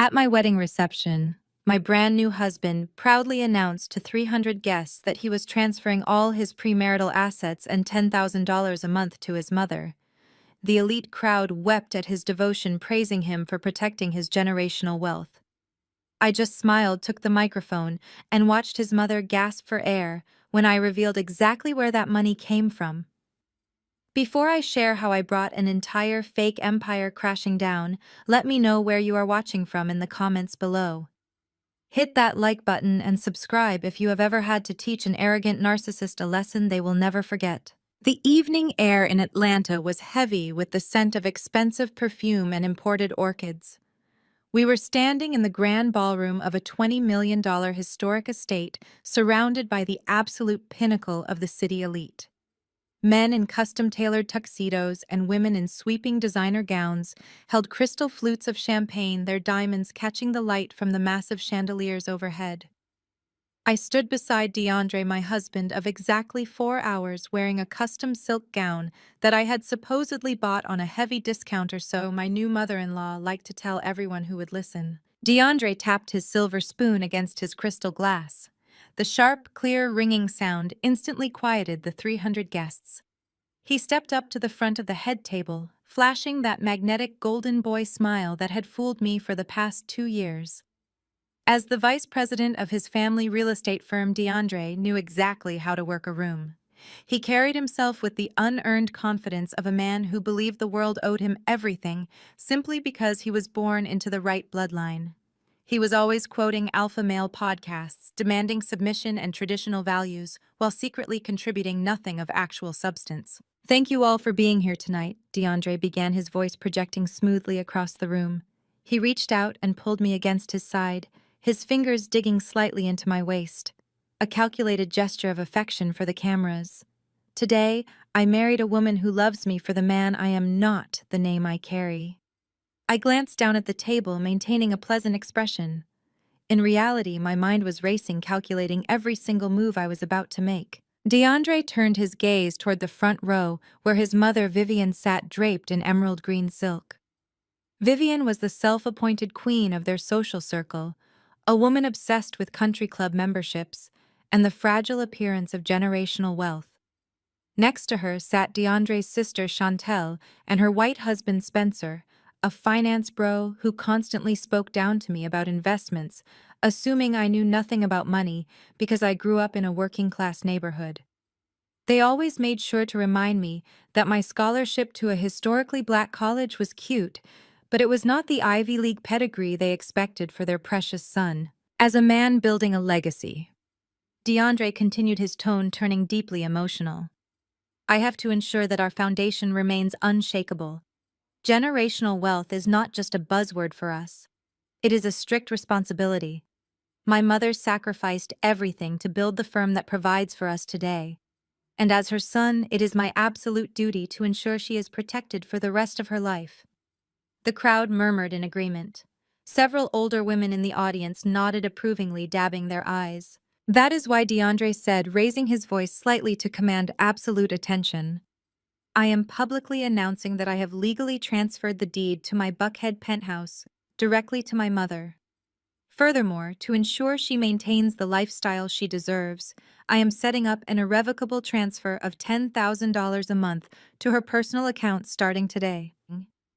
At my wedding reception, my brand new husband proudly announced to 300 guests that he was transferring all his premarital assets and $10,000 a month to his mother. The elite crowd wept at his devotion, praising him for protecting his generational wealth. I just smiled, took the microphone, and watched his mother gasp for air when I revealed exactly where that money came from. Before I share how I brought an entire fake empire crashing down, let me know where you are watching from in the comments below. Hit that like button and subscribe if you have ever had to teach an arrogant narcissist a lesson they will never forget. The evening air in Atlanta was heavy with the scent of expensive perfume and imported orchids. We were standing in the grand ballroom of a $20 million historic estate surrounded by the absolute pinnacle of the city elite. Men in custom-tailored tuxedos and women in sweeping designer gowns held crystal flutes of champagne, their diamonds catching the light from the massive chandeliers overhead. I stood beside DeAndre, my husband of exactly 4 hours, wearing a custom silk gown that I had supposedly bought on a heavy discount, or so my new mother-in-law liked to tell everyone who would listen. DeAndre tapped his silver spoon against his crystal glass. The sharp, clear, ringing sound instantly quieted the 300 guests. He stepped up to the front of the head table, flashing that magnetic golden boy smile that had fooled me for the past 2 years. As the vice president of his family real estate firm, DeAndre knew exactly how to work a room. He carried himself with the unearned confidence of a man who believed the world owed him everything simply because he was born into the right bloodline. He was always quoting alpha male podcasts, demanding submission and traditional values, while secretly contributing nothing of actual substance. "Thank you all for being here tonight," DeAndre began, his voice projecting smoothly across the room. He reached out and pulled me against his side, his fingers digging slightly into my waist, a calculated gesture of affection for the cameras. "Today, I married a woman who loves me for the man I am, not the name I carry." I glanced down at the table, maintaining a pleasant expression. In reality, my mind was racing, calculating every single move I was about to make. DeAndre turned his gaze toward the front row, where his mother Vivian sat draped in emerald green silk. Vivian was the self-appointed queen of their social circle, a woman obsessed with country club memberships and the fragile appearance of generational wealth. Next to her sat DeAndre's sister Chantel and her white husband Spencer, a finance bro who constantly spoke down to me about investments, assuming I knew nothing about money because I grew up in a working-class neighborhood. They always made sure to remind me that my scholarship to a historically black college was cute, but it was not the Ivy League pedigree they expected for their precious son. As a man building a legacy, DeAndre continued, his tone turning deeply emotional. "I have to ensure that our foundation remains unshakable. Generational wealth is not just a buzzword for us. It is a strict responsibility. My mother sacrificed everything to build the firm that provides for us today. And as her son, it is my absolute duty to ensure she is protected for the rest of her life." The crowd murmured in agreement. Several older women in the audience nodded approvingly, dabbing their eyes. "That is why," DeAndre said, raising his voice slightly to command absolute attention, "I am publicly announcing that I have legally transferred the deed to my Buckhead penthouse directly to my mother. Furthermore, to ensure she maintains the lifestyle she deserves, I am setting up an irrevocable transfer of $10,000 a month to her personal account starting today."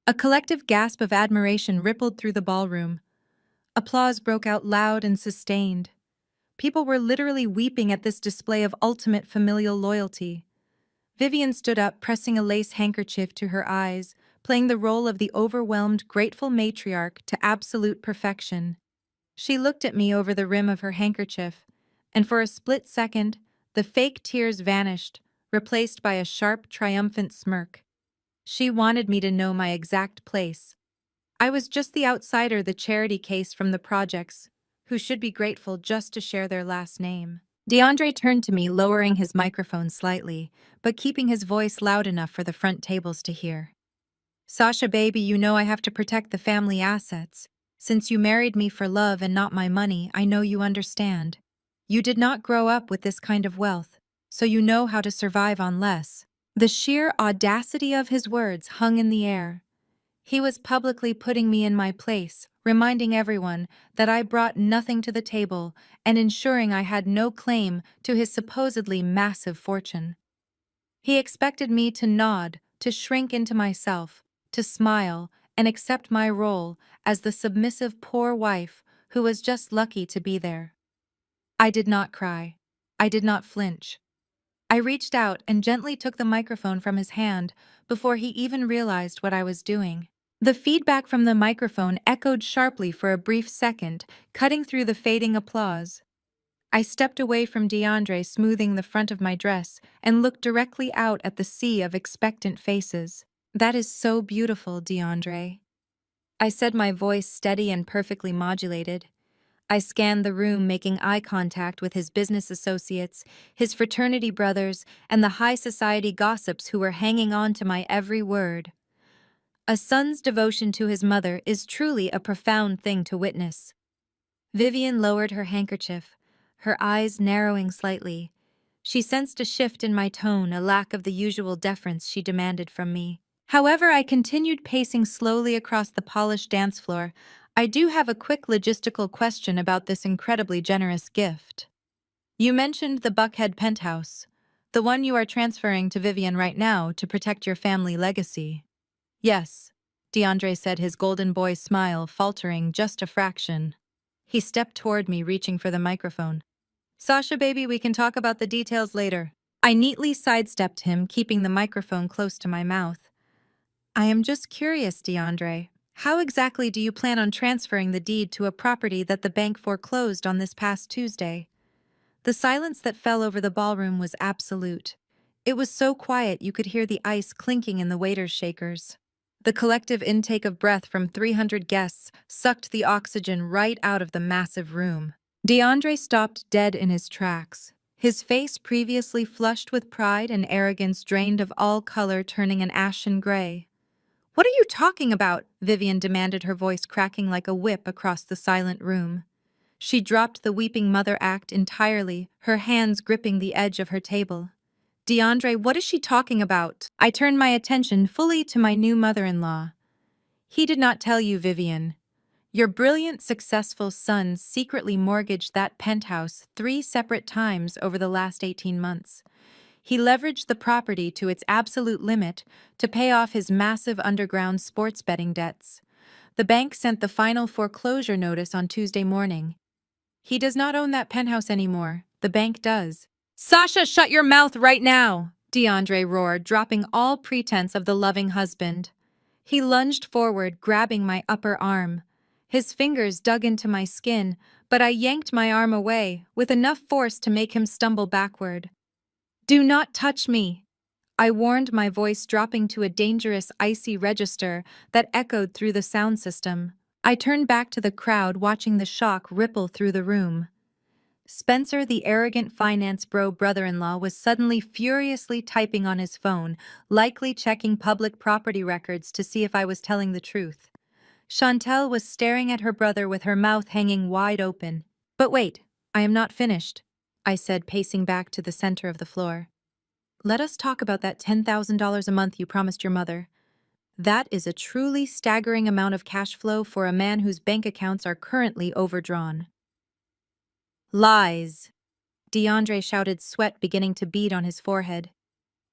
A collective gasp of admiration rippled through the ballroom. Applause broke out loud and sustained. People were literally weeping at this display of ultimate familial loyalty. Vivian stood up, pressing a lace handkerchief to her eyes, playing the role of the overwhelmed, grateful matriarch to absolute perfection. She looked at me over the rim of her handkerchief, and for a split second, the fake tears vanished, replaced by a sharp, triumphant smirk. She wanted me to know my exact place. I was just the outsider, the charity case from the projects, who should be grateful just to share their last name. DeAndre turned to me, lowering his microphone slightly, but keeping his voice loud enough for the front tables to hear. "Sasha, baby, you know I have to protect the family assets. Since you married me for love and not my money, I know you understand. You did not grow up with this kind of wealth, so you know how to survive on less." The sheer audacity of his words hung in the air. He was publicly putting me in my place, reminding everyone that I brought nothing to the table and ensuring I had no claim to his supposedly massive fortune. He expected me to nod, to shrink into myself, to smile, and accept my role as the submissive poor wife who was just lucky to be there. I did not cry. I did not flinch. I reached out and gently took the microphone from his hand before he even realized what I was doing. The feedback from the microphone echoed sharply for a brief second, cutting through the fading applause. I stepped away from DeAndre, smoothing the front of my dress, and looked directly out at the sea of expectant faces. "That is so beautiful, DeAndre," I said, my voice steady and perfectly modulated. I scanned the room, making eye contact with his business associates, his fraternity brothers, and the high society gossips who were hanging on to my every word. A son's devotion to his mother is truly a profound thing to witness. Vivian lowered her handkerchief, her eyes narrowing slightly. She sensed a shift in my tone, a lack of the usual deference she demanded from me. However, I continued pacing slowly across the polished dance floor. "I do have a quick logistical question about this incredibly generous gift. You mentioned the Buckhead penthouse, the one you are transferring to Vivian right now to protect your family legacy." "Yes," DeAndre said, his golden boy smile faltering just a fraction. He stepped toward me, reaching for the microphone. "Sasha, baby, we can talk about the details later." I neatly sidestepped him, keeping the microphone close to my mouth. "I am just curious, DeAndre. How exactly do you plan on transferring the deed to a property that the bank foreclosed on this past Tuesday?" The silence that fell over the ballroom was absolute. It was so quiet you could hear the ice clinking in the waiter's shakers. The collective intake of breath from 300 guests sucked the oxygen right out of the massive room. DeAndre stopped dead in his tracks, his face, previously flushed with pride and arrogance, drained of all color, turning an ashen gray. "What are you talking about?" Vivian demanded, her voice cracking like a whip across the silent room. She dropped the weeping mother act entirely, her hands gripping the edge of her table. "DeAndre, what is she talking about?" I turned my attention fully to my new mother-in-law. "He did not tell you, Vivian. Your brilliant, successful son secretly mortgaged that penthouse 3 separate times over the last 18 months. He leveraged the property to its absolute limit to pay off his massive underground sports betting debts. The bank sent the final foreclosure notice on Tuesday morning. He does not own that penthouse anymore. The bank does." "Sasha, shut your mouth right now!" DeAndre roared, dropping all pretense of the loving husband. He lunged forward, grabbing my upper arm. His fingers dug into my skin, but I yanked my arm away, with enough force to make him stumble backward. "Do not touch me!" I warned, my voice dropping to a dangerous, icy register that echoed through the sound system. I turned back to the crowd, watching the shock ripple through the room. Spencer, the arrogant finance bro brother-in-law, was suddenly furiously typing on his phone, likely checking public property records to see if I was telling the truth. Chantel was staring at her brother with her mouth hanging wide open. "But wait, I am not finished," I said, pacing back to the center of the floor. "Let us talk about that $10,000 a month you promised your mother. That is a truly staggering amount of cash flow for a man whose bank accounts are currently overdrawn." "Lies," DeAndre shouted, sweat beginning to bead on his forehead.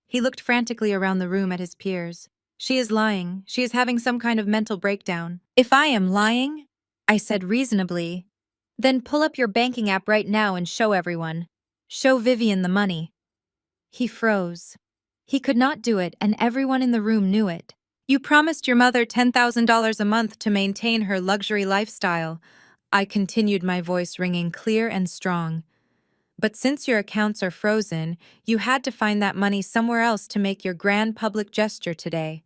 He looked frantically around the room at his peers. "She is lying. She is having some kind of mental breakdown." "If I am lying," I said reasonably, "then pull up your banking app right now and show everyone. Show Vivian the money." He froze. He could not do it, and everyone in the room knew it. "You promised your mother $10,000 a month to maintain her luxury lifestyle," I continued, my voice ringing clear and strong. "But since your accounts are frozen, you had to find that money somewhere else to make your grand public gesture today.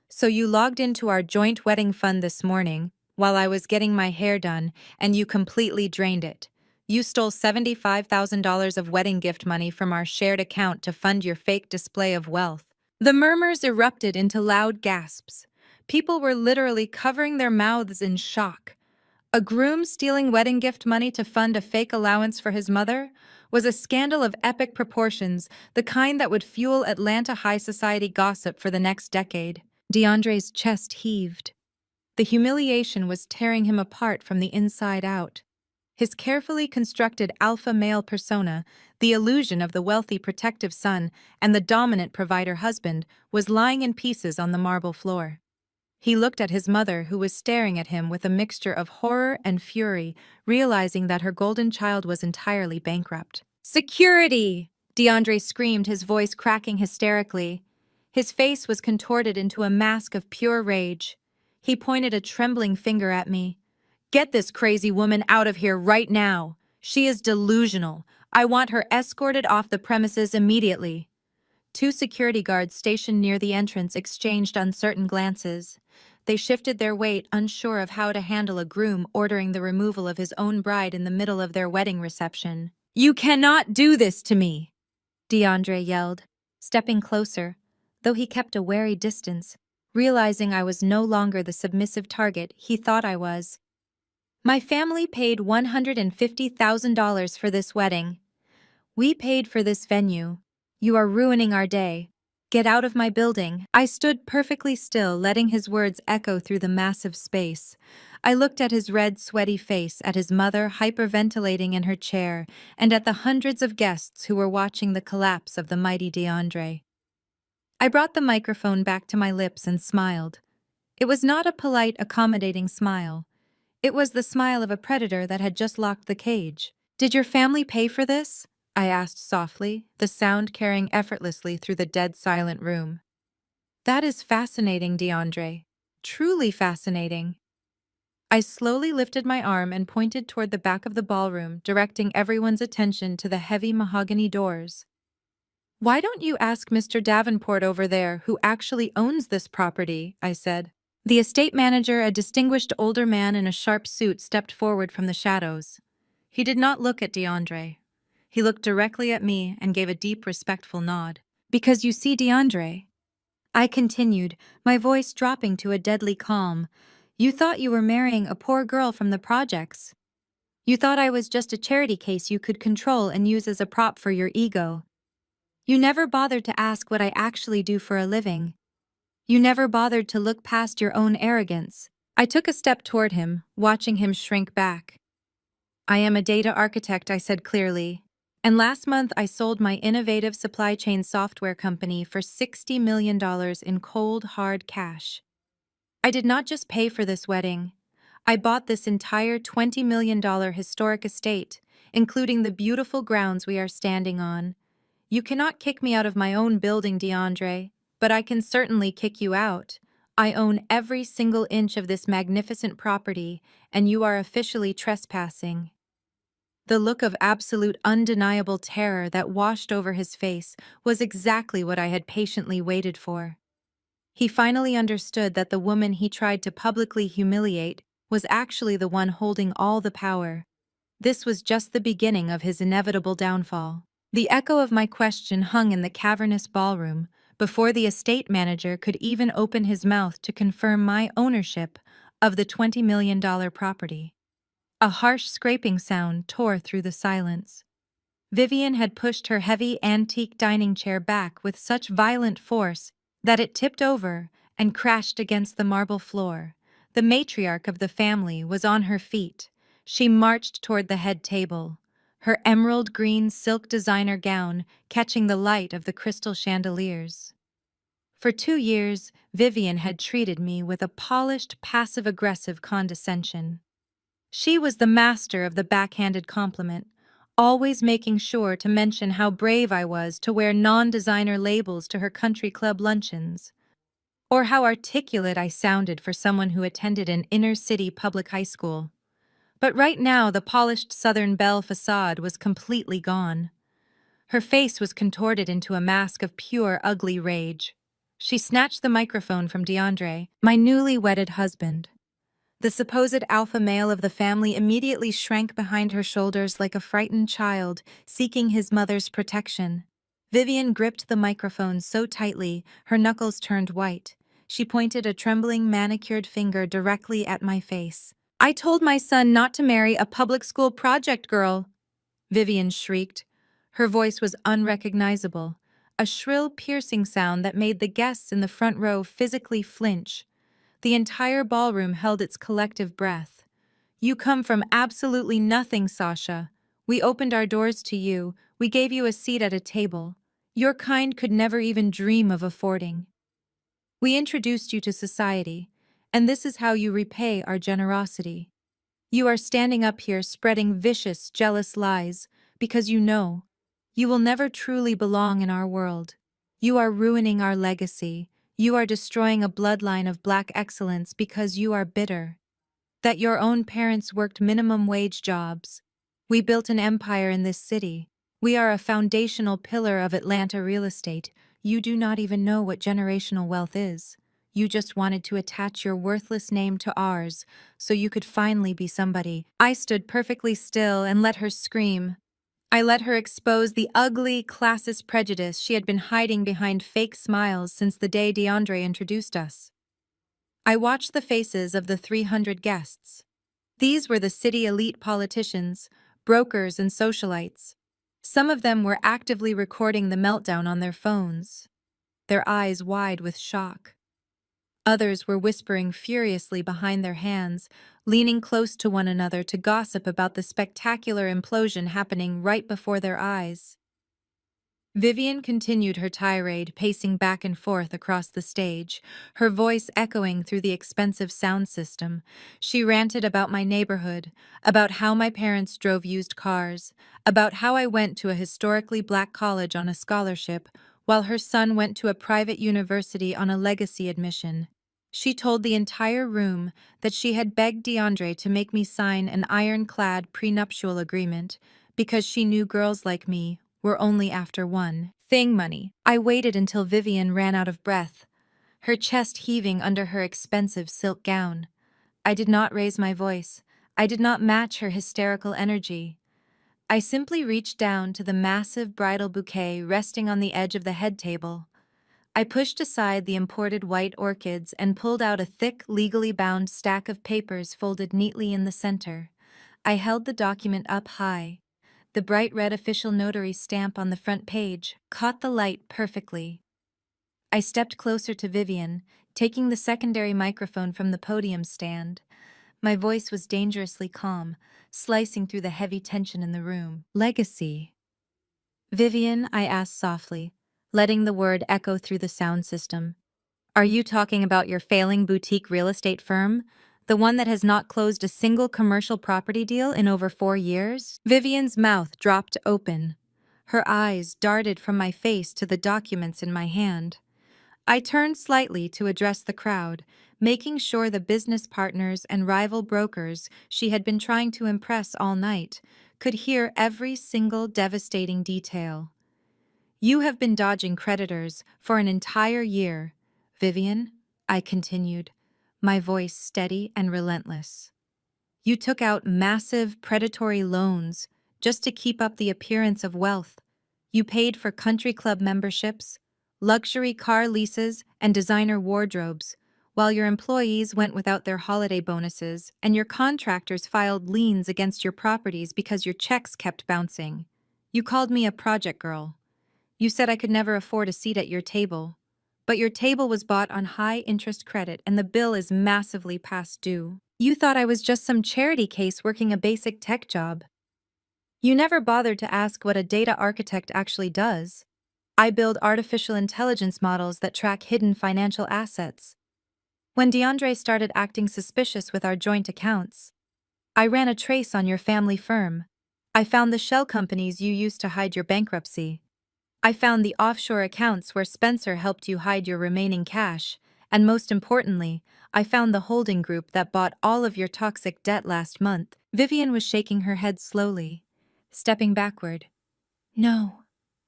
So you logged into our joint wedding fund this morning, while I was getting my hair done, and you completely drained it. You stole $75,000 of wedding gift money from our shared account to fund your fake display of wealth." The murmurs erupted into loud gasps. People were literally covering their mouths in shock. A groom stealing wedding gift money to fund a fake allowance for his mother was a scandal of epic proportions, the kind that would fuel Atlanta high society gossip for the next decade. DeAndre's chest heaved. The humiliation was tearing him apart from the inside out. His carefully constructed alpha male persona, the illusion of the wealthy protective son and the dominant provider husband, was lying in pieces on the marble floor. He looked at his mother, who was staring at him with a mixture of horror and fury, realizing that her golden child was entirely bankrupt. "Security!" DeAndre screamed, his voice cracking hysterically. His face was contorted into a mask of pure rage. He pointed a trembling finger at me. "Get this crazy woman out of here right now. She is delusional. I want her escorted off the premises immediately." Two security guards stationed near the entrance exchanged uncertain glances. They shifted their weight, unsure of how to handle a groom ordering the removal of his own bride in the middle of their wedding reception. "You cannot do this to me!" DeAndre yelled, stepping closer, though he kept a wary distance, realizing I was no longer the submissive target he thought I was. "My family paid $150,000 for this wedding. We paid for this venue. You are ruining our day. Get out of my building." I stood perfectly still, letting his words echo through the massive space. I looked at his red, sweaty face, at his mother hyperventilating in her chair, and at the hundreds of guests who were watching the collapse of the mighty DeAndre. I brought the microphone back to my lips and smiled. It was not a polite, accommodating smile. It was the smile of a predator that had just locked the cage. "Did your family pay for this?" I asked softly, the sound carrying effortlessly through the dead silent room. "That is fascinating, DeAndre. Truly fascinating." I slowly lifted my arm and pointed toward the back of the ballroom, directing everyone's attention to the heavy mahogany doors. "Why don't you ask Mr. Davenport over there, who actually owns this property?" I said. The estate manager, a distinguished older man in a sharp suit, stepped forward from the shadows. He did not look at DeAndre. He looked directly at me and gave a deep, respectful nod. "Because you see, DeAndre," I continued, my voice dropping to a deadly calm, "you thought you were marrying a poor girl from the projects. You thought I was just a charity case you could control and use as a prop for your ego. You never bothered to ask what I actually do for a living. You never bothered to look past your own arrogance." I took a step toward him, watching him shrink back. "I am a data architect," I said clearly. "And last month I sold my innovative supply chain software company for $60 million in cold, hard cash. I did not just pay for this wedding. I bought this entire $20 million historic estate, including the beautiful grounds we are standing on. You cannot kick me out of my own building, DeAndre, but I can certainly kick you out. I own every single inch of this magnificent property, and you are officially trespassing." The look of absolute, undeniable terror that washed over his face was exactly what I had patiently waited for. He finally understood that the woman he tried to publicly humiliate was actually the one holding all the power. This was just the beginning of his inevitable downfall. The echo of my question hung in the cavernous ballroom before the estate manager could even open his mouth to confirm my ownership of the $20 million property. A harsh scraping sound tore through the silence. Vivian had pushed her heavy antique dining chair back with such violent force that it tipped over and crashed against the marble floor. The matriarch of the family was on her feet. She marched toward the head table, her emerald green silk designer gown catching the light of the crystal chandeliers. For 2 years, Vivian had treated me with a polished, passive-aggressive condescension. She was the master of the backhanded compliment, always making sure to mention how brave I was to wear non-designer labels to her country club luncheons, or how articulate I sounded for someone who attended an inner-city public high school. But right now, the polished Southern belle facade was completely gone. Her face was contorted into a mask of pure, ugly rage. She snatched the microphone from DeAndre, my newly wedded husband. The supposed alpha male of the family immediately shrank behind her shoulders like a frightened child, seeking his mother's protection. Vivian gripped the microphone so tightly, her knuckles turned white. She pointed a trembling, manicured finger directly at my face. "I told my son not to marry a public school project girl," Vivian shrieked. Her voice was unrecognizable, a shrill, piercing sound that made the guests in the front row physically flinch. The entire ballroom held its collective breath. You come from absolutely nothing, Sasha. We opened our doors to you, we gave you a seat at a table. Your kind could never even dream of affording. We introduced you to society, and this is how you repay our generosity. You are standing up here spreading vicious, jealous lies because you know you will never truly belong in our world. You are ruining our legacy. You are destroying a bloodline of black excellence because you are bitter that your own parents worked minimum wage jobs. We built an empire in this city. We are a foundational pillar of Atlanta real estate. You do not even know what generational wealth is. You just wanted to attach your worthless name to ours so you could finally be somebody. I stood perfectly still and let her scream. I let her expose the ugly, classist prejudice she had been hiding behind fake smiles since the day DeAndre introduced us. I watched the faces of the 300 guests. These were the city elite politicians, brokers, and socialites. Some of them were actively recording the meltdown on their phones, their eyes wide with shock. Others were whispering furiously behind their hands, leaning close to one another to gossip about the spectacular implosion happening right before their eyes. Vivian continued her tirade, pacing back and forth across the stage, her voice echoing through the expensive sound system. She ranted about my neighborhood, about how my parents drove used cars, about how I went to a historically black college on a scholarship, while her son went to a private university on a legacy admission. She told the entire room that she had begged DeAndre to make me sign an ironclad prenuptial agreement because she knew girls like me were only after one thing: money. I waited until Vivian ran out of breath, her chest heaving under her expensive silk gown. I did not raise my voice. I did not match her hysterical energy. I simply reached down to the massive bridal bouquet resting on the edge of the head table. I pushed aside the imported white orchids and pulled out a thick, legally bound stack of papers folded neatly in the center. I held the document up high. The bright red official notary stamp on the front page caught the light perfectly. I stepped closer to Vivian, taking the secondary microphone from the podium stand. My voice was dangerously calm, slicing through the heavy tension in the room. Legacy. Vivian, I asked softly, letting the word echo through the sound system. Are you talking about your failing boutique real estate firm? The one that has not closed a single commercial property deal in over 4 years? Vivian's mouth dropped open. Her eyes darted from my face to the documents in my hand. I turned slightly to address the crowd, making sure the business partners and rival brokers she had been trying to impress all night could hear every single devastating detail. You have been dodging creditors for an entire year, Vivian, I continued, my voice steady and relentless. You took out massive predatory loans just to keep up the appearance of wealth. You paid for country club memberships, luxury car leases, and designer wardrobes, while your employees went without their holiday bonuses and your contractors filed liens against your properties because your checks kept bouncing. You called me a project girl. You said I could never afford a seat at your table. But your table was bought on high-interest credit and the bill is massively past due. You thought I was just some charity case working a basic tech job. You never bothered to ask what a data architect actually does. I build artificial intelligence models that track hidden financial assets. When DeAndre started acting suspicious with our joint accounts, I ran a trace on your family firm. I found the shell companies you used to hide your bankruptcy. I found the offshore accounts where Spencer helped you hide your remaining cash, and most importantly, I found the holding group that bought all of your toxic debt last month. Vivian was shaking her head slowly, stepping backward. No,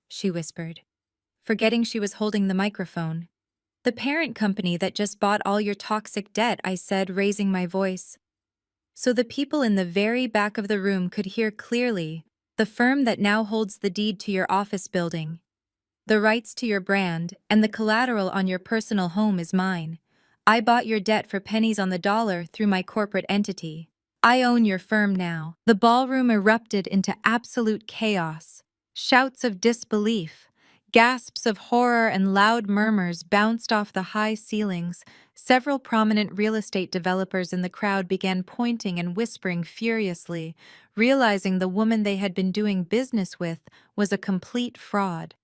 she whispered, forgetting she was holding the microphone. The parent company that just bought all your toxic debt, I said, raising my voice, so the people in the very back of the room could hear clearly. The firm that now holds the deed to your office building, the rights to your brand, and the collateral on your personal home is mine. I bought your debt for pennies on the dollar through my corporate entity. I own your firm now. The ballroom erupted into absolute chaos. Shouts of disbelief, Gasps of horror and loud murmurs bounced off the high ceilings. Several prominent real estate developers in the crowd began pointing and whispering furiously, realizing the woman they had been doing business with was a complete fraud.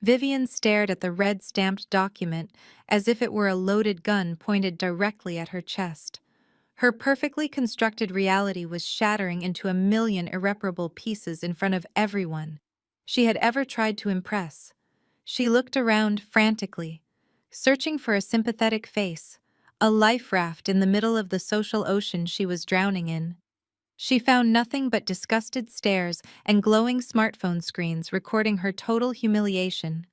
Vivian stared at the red-stamped document as if it were a loaded gun pointed directly at her chest. Her perfectly constructed reality was shattering into a million irreparable pieces in front of everyone she had ever tried to impress. She looked around frantically, searching for a sympathetic face, a life raft in the middle of the social ocean she was drowning in. She found nothing but disgusted stares and glowing smartphone screens recording her total humiliation.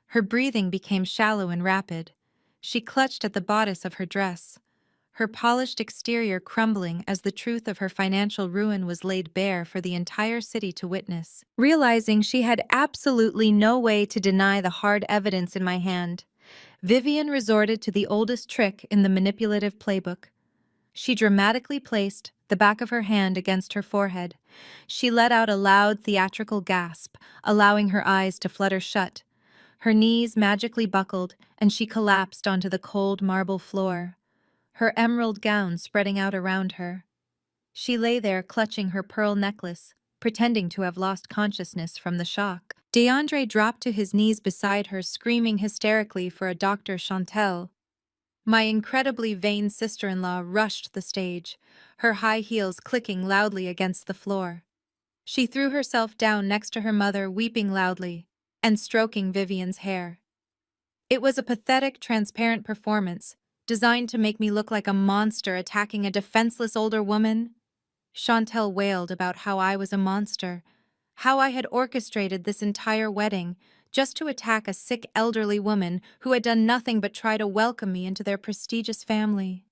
Her breathing became shallow and rapid. She clutched at the bodice of her dress, her polished exterior crumbling as the truth of her financial ruin was laid bare for the entire city to witness. Realizing she had absolutely no way to deny the hard evidence in my hand, Vivian resorted to the oldest trick in the manipulative playbook. She dramatically placed the back of her hand against her forehead. She let out a loud theatrical gasp, allowing her eyes to flutter shut. Her knees magically buckled, and she collapsed onto the cold marble floor, her emerald gown spreading out around her. She lay there clutching her pearl necklace, pretending to have lost consciousness from the shock. DeAndre dropped to his knees beside her, screaming hysterically for a Dr. Chantel. My incredibly vain sister-in-law rushed the stage, her high heels clicking loudly against the floor. She threw herself down next to her mother, weeping loudly and stroking Vivian's hair. It was a pathetic, transparent performance, designed to make me look like a monster attacking a defenseless older woman. Chantel wailed about how I was a monster, how I had orchestrated this entire wedding just to attack a sick elderly woman who had done nothing but try to welcome me into their prestigious family.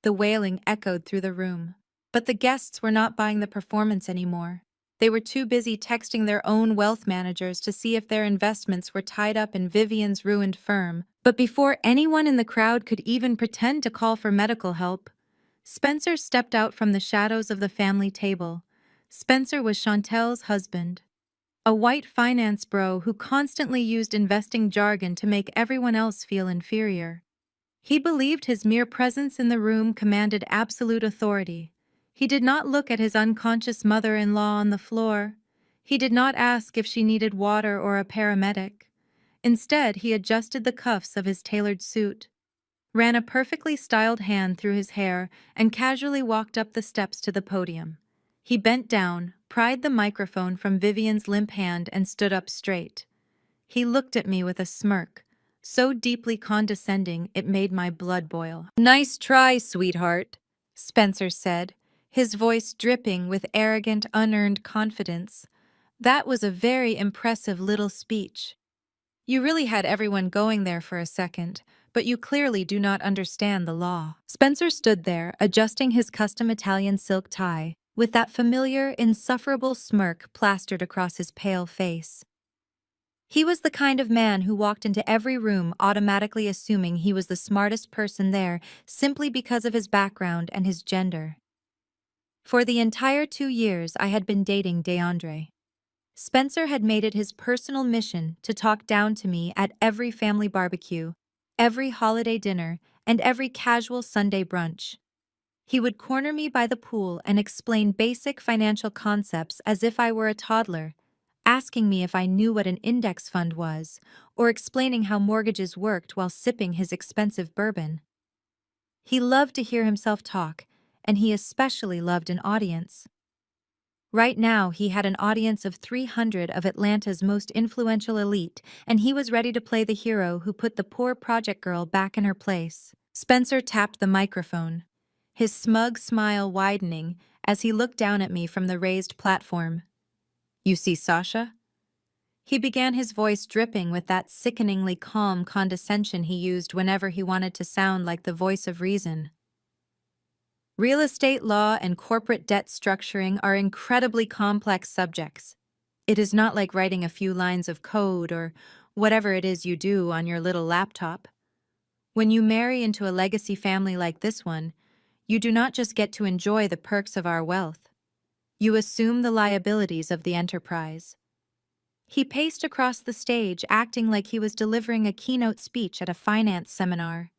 The wailing echoed through the room. But the guests were not buying the performance anymore. They were too busy texting their own wealth managers to see if their investments were tied up in Vivian's ruined firm. But before anyone in the crowd could even pretend to call for medical help, Spencer stepped out from the shadows of the family table. Spencer was Chantel's husband, a white finance bro who constantly used investing jargon to make everyone else feel inferior. He believed his mere presence in the room commanded absolute authority. He did not look at his unconscious mother-in-law on the floor. He did not ask if she needed water or a paramedic. Instead, he adjusted the cuffs of his tailored suit, ran a perfectly styled hand through his hair, and casually walked up the steps to the podium. He bent down, pried the microphone from Vivian's limp hand, and stood up straight. He looked at me with a smirk, so deeply condescending it made my blood boil. "Nice try, sweetheart," Spencer said, his voice dripping with arrogant, unearned confidence. "That was a very impressive little speech. You really had everyone going there for a second, but you clearly do not understand the law." Spencer stood there, adjusting his custom Italian silk tie, with that familiar, insufferable smirk plastered across his pale face. He was the kind of man who walked into every room automatically assuming he was the smartest person there simply because of his background and his gender. For the entire 2 years I had been dating DeAndre, Spencer had made it his personal mission to talk down to me at every family barbecue, every holiday dinner, and every casual Sunday brunch. He would corner me by the pool and explain basic financial concepts as if I were a toddler, asking me if I knew what an index fund was, or explaining how mortgages worked while sipping his expensive bourbon. He loved to hear himself talk, and he especially loved an audience. Right now, he had an audience of 300 of Atlanta's most influential elite, and he was ready to play the hero who put the poor project girl back in her place. Spencer tapped the microphone, his smug smile widening as he looked down at me from the raised platform. "You see Sasha?" He began, his voice dripping with that sickeningly calm condescension he used whenever he wanted to sound like the voice of reason. Real estate law and corporate debt structuring are incredibly complex subjects. It is not like writing a few lines of code or whatever it is you do on your little laptop. When you marry into a legacy family like this one, you do not just get to enjoy the perks of our wealth. You assume the liabilities of the enterprise. He paced across the stage, acting like he was delivering a keynote speech at a finance seminar.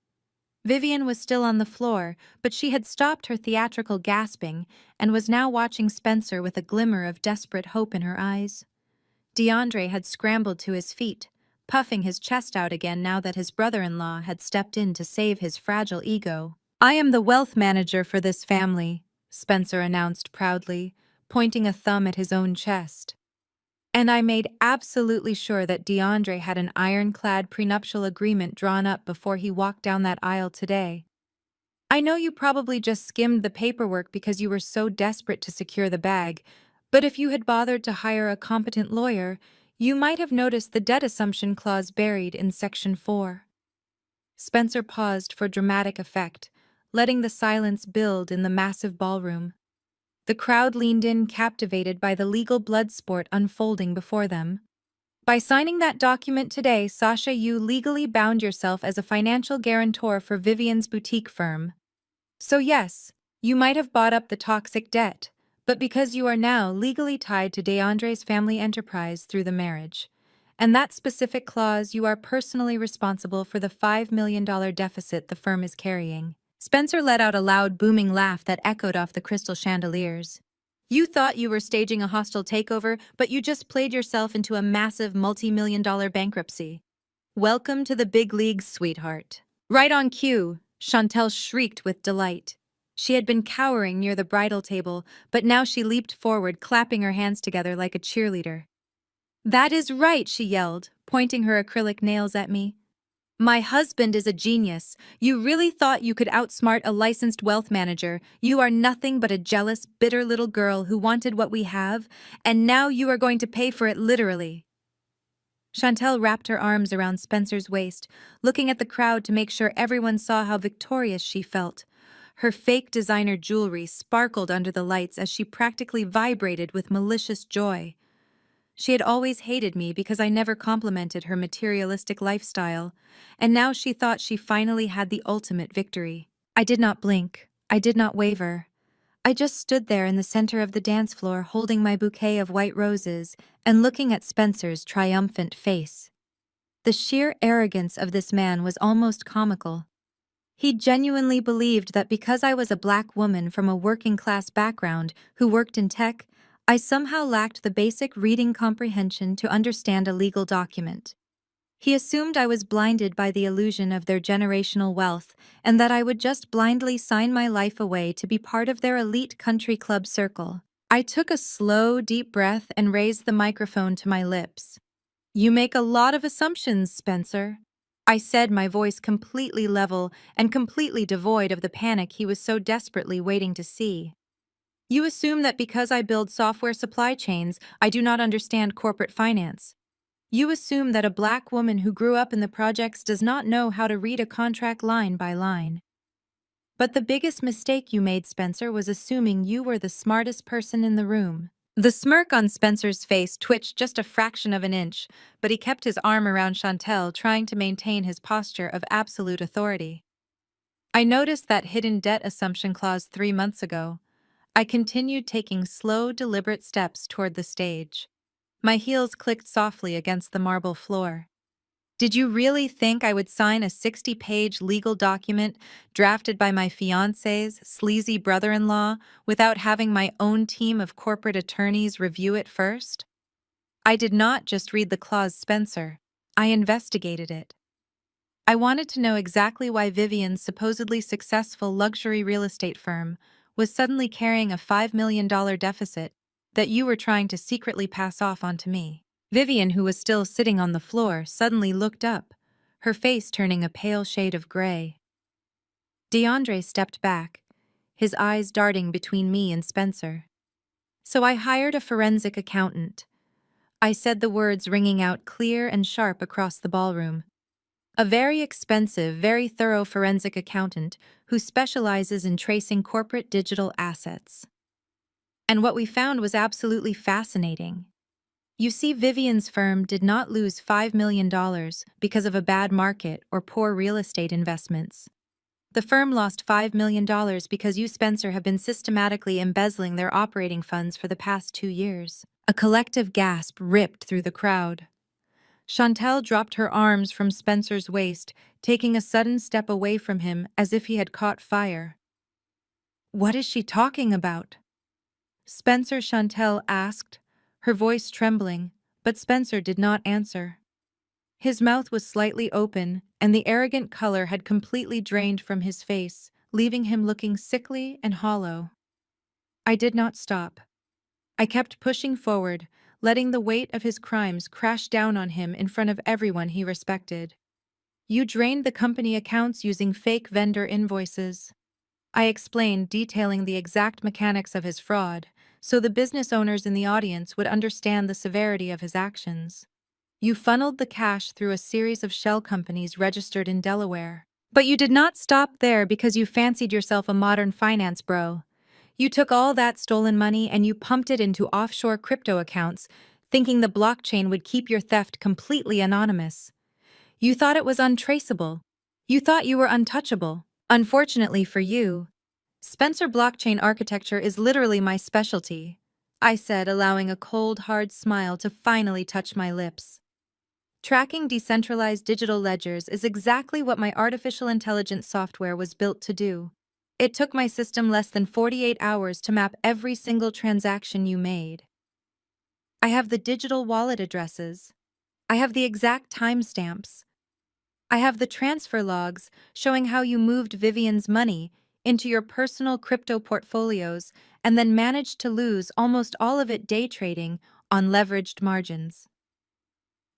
Vivian was still on the floor, but she had stopped her theatrical gasping and was now watching Spencer with a glimmer of desperate hope in her eyes. DeAndre had scrambled to his feet, puffing his chest out again now that his brother-in-law had stepped in to save his fragile ego. "I am the wealth manager for this family," Spencer announced proudly, pointing a thumb at his own chest. "And I made absolutely sure that DeAndre had an ironclad prenuptial agreement drawn up before he walked down that aisle today. I know you probably just skimmed the paperwork because you were so desperate to secure the bag, but if you had bothered to hire a competent lawyer, you might have noticed the debt assumption clause buried in Section 4. Spencer paused for dramatic effect, letting the silence build in the massive ballroom. The crowd leaned in, captivated by the legal blood sport unfolding before them. By signing that document today, Sasha, you legally bound yourself as a financial guarantor for Vivian's boutique firm. So yes, you might have bought up the toxic debt, but because you are now legally tied to DeAndre's family enterprise through the marriage. And that specific clause, you are personally responsible for the $5 million deficit the firm is carrying. Spencer let out a loud, booming laugh that echoed off the crystal chandeliers. You thought you were staging a hostile takeover, but you just played yourself into a massive multi-million-dollar bankruptcy. Welcome to the big leagues, sweetheart. Right on cue, Chantel shrieked with delight. She had been cowering near the bridal table, but now she leaped forward, clapping her hands together like a cheerleader. "That is right," she yelled, pointing her acrylic nails at me. "My husband is a genius. You really thought you could outsmart a licensed wealth manager. You are nothing but a jealous, bitter little girl who wanted what we have, and now you are going to pay for it literally." Chantel wrapped her arms around Spencer's waist, looking at the crowd to make sure everyone saw how victorious she felt. Her fake designer jewelry sparkled under the lights as she practically vibrated with malicious joy. She had always hated me because I never complimented her materialistic lifestyle, and now she thought she finally had the ultimate victory. I did not blink. I did not waver. I just stood there in the center of the dance floor holding my bouquet of white roses and looking at Spencer's triumphant face. The sheer arrogance of this man was almost comical. He genuinely believed that because I was a black woman from a working-class background who worked in tech, I somehow lacked the basic reading comprehension to understand a legal document. He assumed I was blinded by the illusion of their generational wealth and that I would just blindly sign my life away to be part of their elite country club circle. I took a slow, deep breath and raised the microphone to my lips. "You make a lot of assumptions, Spencer," I said, my voice completely level and completely devoid of the panic he was so desperately waiting to see. "You assume that because I build software supply chains, I do not understand corporate finance. You assume that a black woman who grew up in the projects does not know how to read a contract line by line. But the biggest mistake you made, Spencer, was assuming you were the smartest person in the room." The smirk on Spencer's face twitched just a fraction of an inch, but he kept his arm around Chantel, trying to maintain his posture of absolute authority. "I noticed that hidden debt assumption clause 3 months ago." I continued, taking slow, deliberate steps toward the stage. My heels clicked softly against the marble floor. "Did you really think I would sign a 60-page legal document drafted by my fiancé's sleazy brother-in-law without having my own team of corporate attorneys review it first? I did not just read the clause, Spencer. I investigated it. I wanted to know exactly why Vivian's supposedly successful luxury real estate firm was suddenly carrying a $5 million deficit that you were trying to secretly pass off onto me." Vivian, who was still sitting on the floor, suddenly looked up, her face turning a pale shade of gray. DeAndre stepped back, his eyes darting between me and Spencer. "So I hired a forensic accountant." I said, the words ringing out clear and sharp across the ballroom. "A very expensive, very thorough forensic accountant who specializes in tracing corporate digital assets. And what we found was absolutely fascinating. You see, Vivian's firm did not lose $5 million because of a bad market or poor real estate investments. The firm lost $5 million because you, Spencer, have been systematically embezzling their operating funds for the past 2 years." A collective gasp ripped through the crowd. Chantel dropped her arms from Spencer's waist, taking a sudden step away from him as if he had caught fire. "What is she talking about?" Spencer Chantel asked, her voice trembling, but Spencer did not answer. His mouth was slightly open, and the arrogant color had completely drained from his face, leaving him looking sickly and hollow. I did not stop. I kept pushing forward, letting the weight of his crimes crash down on him in front of everyone he respected. "You drained the company accounts using fake vendor invoices." I explained, detailing the exact mechanics of his fraud, so the business owners in the audience would understand the severity of his actions. "You funneled the cash through a series of shell companies registered in Delaware. But you did not stop there because you fancied yourself a modern finance bro. You took all that stolen money and you pumped it into offshore crypto accounts, thinking the blockchain would keep your theft completely anonymous. You thought it was untraceable. You thought you were untouchable. Unfortunately for you, Spencer blockchain architecture is literally my specialty," I said, allowing a cold, hard smile to finally touch my lips. "Tracking decentralized digital ledgers is exactly what my artificial intelligence software was built to do. It took my system less than 48 hours to map every single transaction you made. I have the digital wallet addresses. I have the exact timestamps. I have the transfer logs showing how you moved Vivian's money into your personal crypto portfolios and then managed to lose almost all of it day trading on leveraged margins.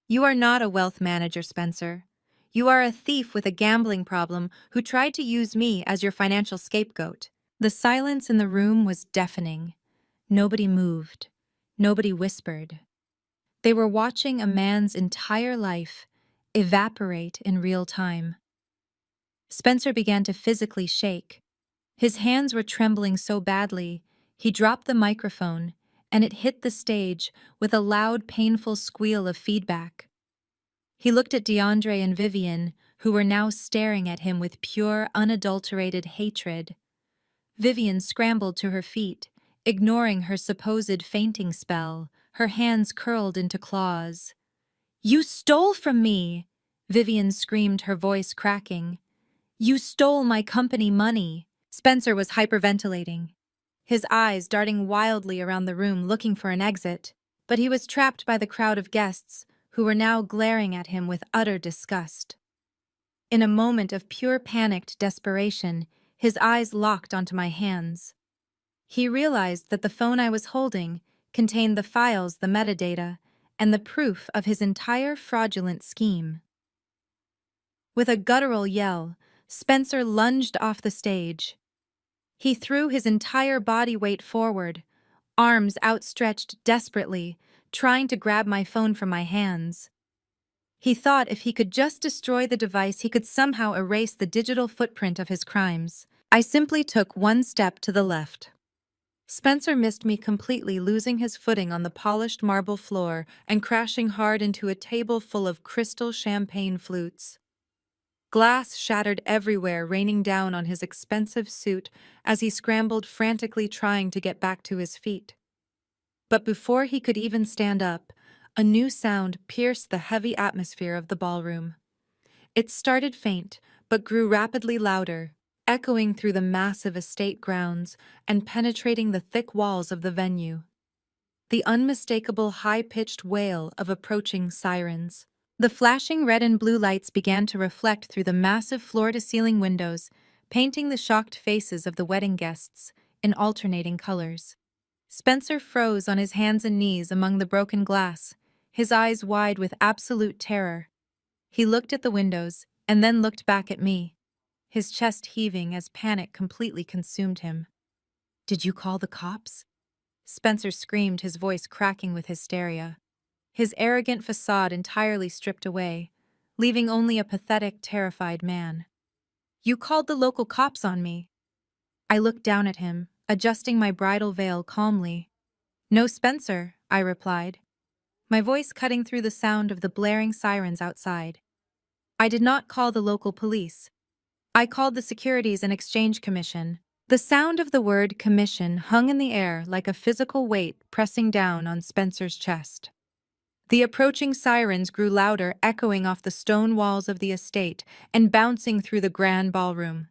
You are not a wealth manager, Spencer. You are a thief with a gambling problem who tried to use me as your financial scapegoat." The silence in the room was deafening. Nobody moved. Nobody whispered. They were watching a man's entire life evaporate in real time. Spencer began to physically shake. His hands were trembling so badly, he dropped the microphone, and it hit the stage with a loud, painful squeal of feedback. He looked at DeAndre and Vivian, who were now staring at him with pure, unadulterated hatred. Vivian scrambled to her feet, ignoring her supposed fainting spell, her hands curled into claws. "You stole from me!" Vivian screamed, her voice cracking. "You stole my company money!" Spencer was hyperventilating, his eyes darting wildly around the room looking for an exit, but he was trapped by the crowd of guests who were now glaring at him with utter disgust. In a moment of pure panicked desperation, his eyes locked onto my hands. He realized that the phone I was holding contained the files, the metadata, and the proof of his entire fraudulent scheme. With a guttural yell, Spencer lunged off the stage. He threw his entire body weight forward, arms outstretched desperately, trying to grab my phone from my hands. He thought if he could just destroy the device, he could somehow erase the digital footprint of his crimes. I simply took one step to the left. Spencer missed me completely, losing his footing on the polished marble floor and crashing hard into a table full of crystal champagne flutes. Glass shattered everywhere, raining down on his expensive suit as he scrambled frantically, trying to get back to his feet. But before he could even stand up, a new sound pierced the heavy atmosphere of the ballroom. It started faint, but grew rapidly louder, echoing through the massive estate grounds and penetrating the thick walls of the venue. The unmistakable high-pitched wail of approaching sirens. The flashing red and blue lights began to reflect through the massive floor-to-ceiling windows, painting the shocked faces of the wedding guests in alternating colors. Spencer froze on his hands and knees among the broken glass, his eyes wide with absolute terror. He looked at the windows and then looked back at me, his chest heaving as panic completely consumed him. "Did you call the cops?" Spencer screamed, his voice cracking with hysteria. His arrogant facade entirely stripped away, leaving only a pathetic, terrified man. "You called the local cops on me." I looked down at him, adjusting my bridal veil calmly. "No, Spencer," I replied, my voice cutting through the sound of the blaring sirens outside. "I did not call the local police. I called the Securities and Exchange Commission." The sound of the word commission hung in the air like a physical weight pressing down on Spencer's chest. The approaching sirens grew louder, echoing off the stone walls of the estate and bouncing through the grand ballroom.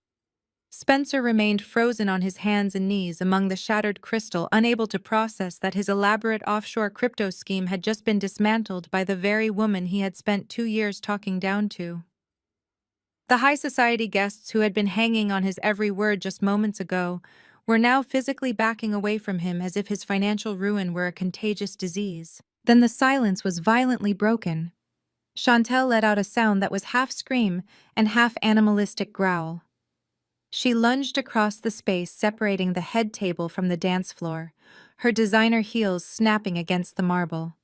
Spencer remained frozen on his hands and knees among the shattered crystal, unable to process that his elaborate offshore crypto scheme had just been dismantled by the very woman he had spent 2 years talking down to. The high society guests who had been hanging on his every word just moments ago were now physically backing away from him as if his financial ruin were a contagious disease. Then the silence was violently broken. Chantel let out a sound that was half scream and half animalistic growl. She lunged across the space separating the head table from the dance floor, her designer heels snapping against the marble.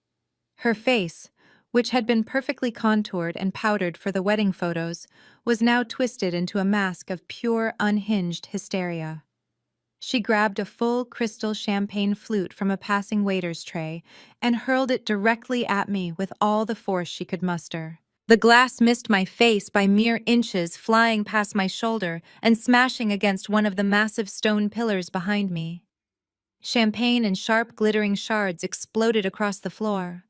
Her face, which had been perfectly contoured and powdered for the wedding photos, was now twisted into a mask of pure, unhinged hysteria. She grabbed a full crystal champagne flute from a passing waiter's tray and hurled it directly at me with all the force she could muster. The glass missed my face by mere inches, flying past my shoulder and smashing against one of the massive stone pillars behind me. Champagne and sharp, glittering shards exploded across the floor.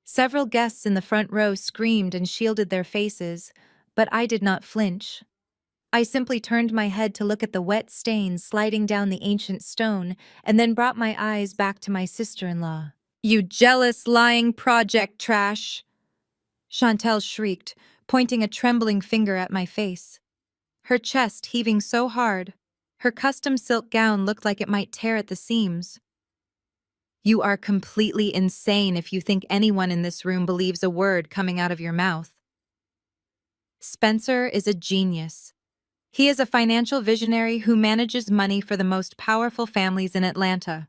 Several guests in the front row screamed and shielded their faces, but I did not flinch. I simply turned my head to look at the wet stains sliding down the ancient stone and then brought my eyes back to my sister-in-law. "You jealous, lying project trash!" Chantel shrieked, pointing a trembling finger at my face. Her chest heaving so hard, her custom silk gown looked like it might tear at the seams. "You are completely insane if you think anyone in this room believes a word coming out of your mouth. Spencer is a genius. He is a financial visionary who manages money for the most powerful families in Atlanta.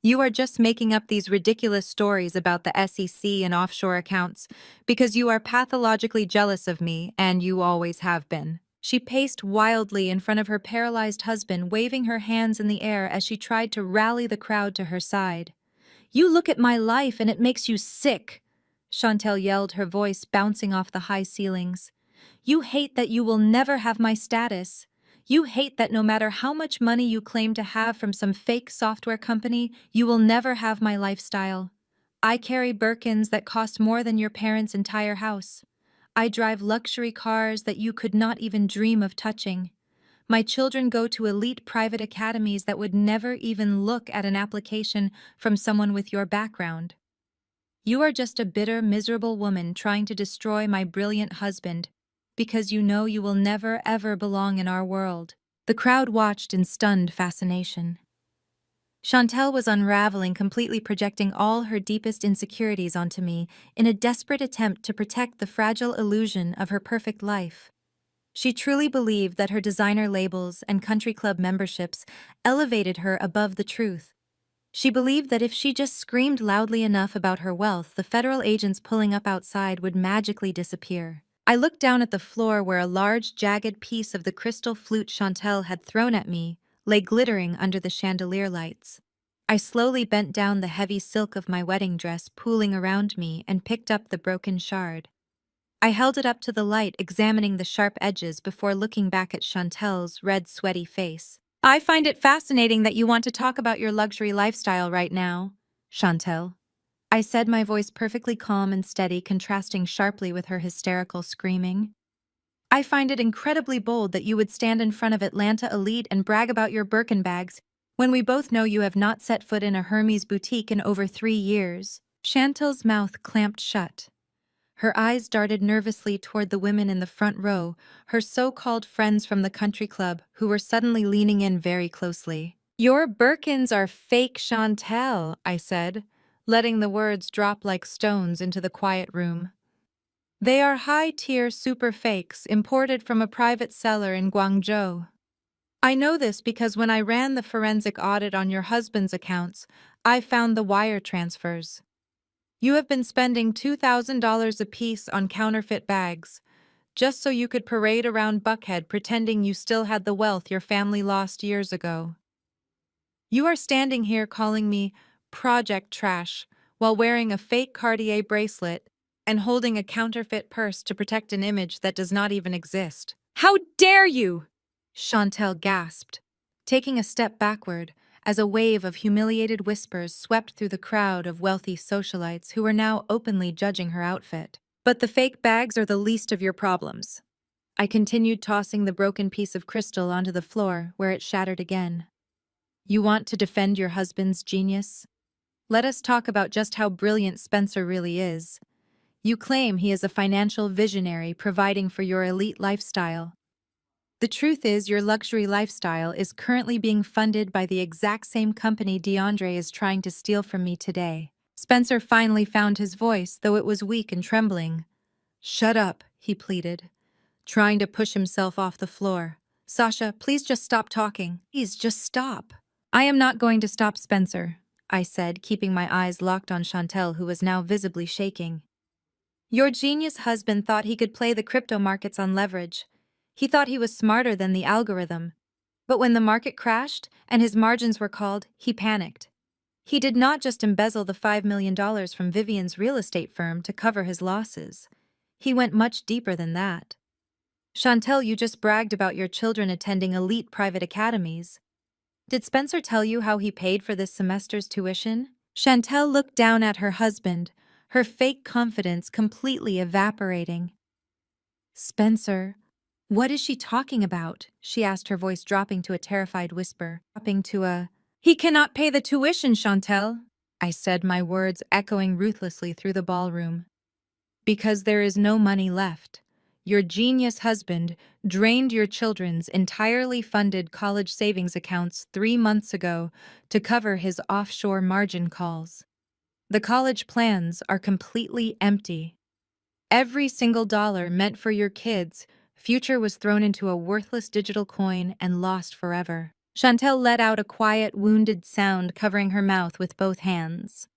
You are just making up these ridiculous stories about the SEC and offshore accounts because you are pathologically jealous of me, and you always have been." She paced wildly in front of her paralyzed husband, waving her hands in the air as she tried to rally the crowd to her side. "You look at my life and it makes you sick," Chantel yelled, her voice bouncing off the high ceilings. "You hate that you will never have my status. You hate that no matter how much money you claim to have from some fake software company, you will never have my lifestyle. I carry Birkins that cost more than your parents' entire house. I drive luxury cars that you could not even dream of touching. My children go to elite private academies that would never even look at an application from someone with your background. You are just a bitter, miserable woman trying to destroy my brilliant husband because you know you will never, ever belong in our world." The crowd watched in stunned fascination. Chantel was unraveling, completely projecting all her deepest insecurities onto me in a desperate attempt to protect the fragile illusion of her perfect life. She truly believed that her designer labels and country club memberships elevated her above the truth. She believed that if she just screamed loudly enough about her wealth, the federal agents pulling up outside would magically disappear. I looked down at the floor where a large, jagged piece of the crystal flute Chantel had thrown at me lay glittering under the chandelier lights. I slowly bent down the heavy silk of my wedding dress pooling around me and picked up the broken shard. I held it up to the light, examining the sharp edges before looking back at Chantel's red, sweaty face. "I find it fascinating that you want to talk about your luxury lifestyle right now, Chantel," I said, my voice perfectly calm and steady, contrasting sharply with her hysterical screaming. "I find it incredibly bold that you would stand in front of Atlanta elite and brag about your Birkin bags when we both know you have not set foot in a Hermes boutique in over 3 years." Chantel's mouth clamped shut. Her eyes darted nervously toward the women in the front row, her so-called friends from the country club, who were suddenly leaning in very closely. "Your Birkins are fake, Chantel," I said, letting the words drop like stones into the quiet room. "They are high-tier super fakes imported from a private seller in Guangzhou. I know this because when I ran the forensic audit on your husband's accounts, I found the wire transfers. You have been spending $2,000 apiece on counterfeit bags, just so you could parade around Buckhead pretending you still had the wealth your family lost years ago. You are standing here calling me project trash while wearing a fake Cartier bracelet and holding a counterfeit purse to protect an image that does not even exist." "How dare you!" Chantel gasped, taking a step backward as a wave of humiliated whispers swept through the crowd of wealthy socialites who were now openly judging her outfit. But the fake bags are the least of your problems. I continued tossing the broken piece of crystal onto the floor, where it shattered again. You want to defend your husband's genius? Let us talk about just how brilliant Spencer really is. You claim he is a financial visionary providing for your elite lifestyle. The truth is, your luxury lifestyle is currently being funded by the exact same company DeAndre is trying to steal from me today. Spencer finally found his voice, though it was weak and trembling. Shut up, he pleaded, trying to push himself off the floor. Sasha, please just stop talking. Please just stop. I am not going to stop, Spencer, I said, keeping my eyes locked on Chantel, who was now visibly shaking. Your genius husband thought he could play the crypto markets on leverage. He thought he was smarter than the algorithm. But when the market crashed and his margins were called, he panicked. He did not just embezzle the $5 million from Vivian's real estate firm to cover his losses. He went much deeper than that. Chantel, you just bragged about your children attending elite private academies. Did Spencer tell you how he paid for this semester's tuition? Chantel looked down at her husband, her fake confidence completely evaporating. Spencer, what is she talking about? She asked, her voice dropping to a terrified whisper. He cannot pay the tuition, Chantel, I said, my words echoing ruthlessly through the ballroom. Because there is no money left. Your genius husband drained your children's entirely funded college savings accounts 3 months ago to cover his offshore margin calls. The college plans are completely empty. Every single dollar meant for your kids' future was thrown into a worthless digital coin and lost forever. Chantel let out a quiet, wounded sound, covering her mouth with both hands.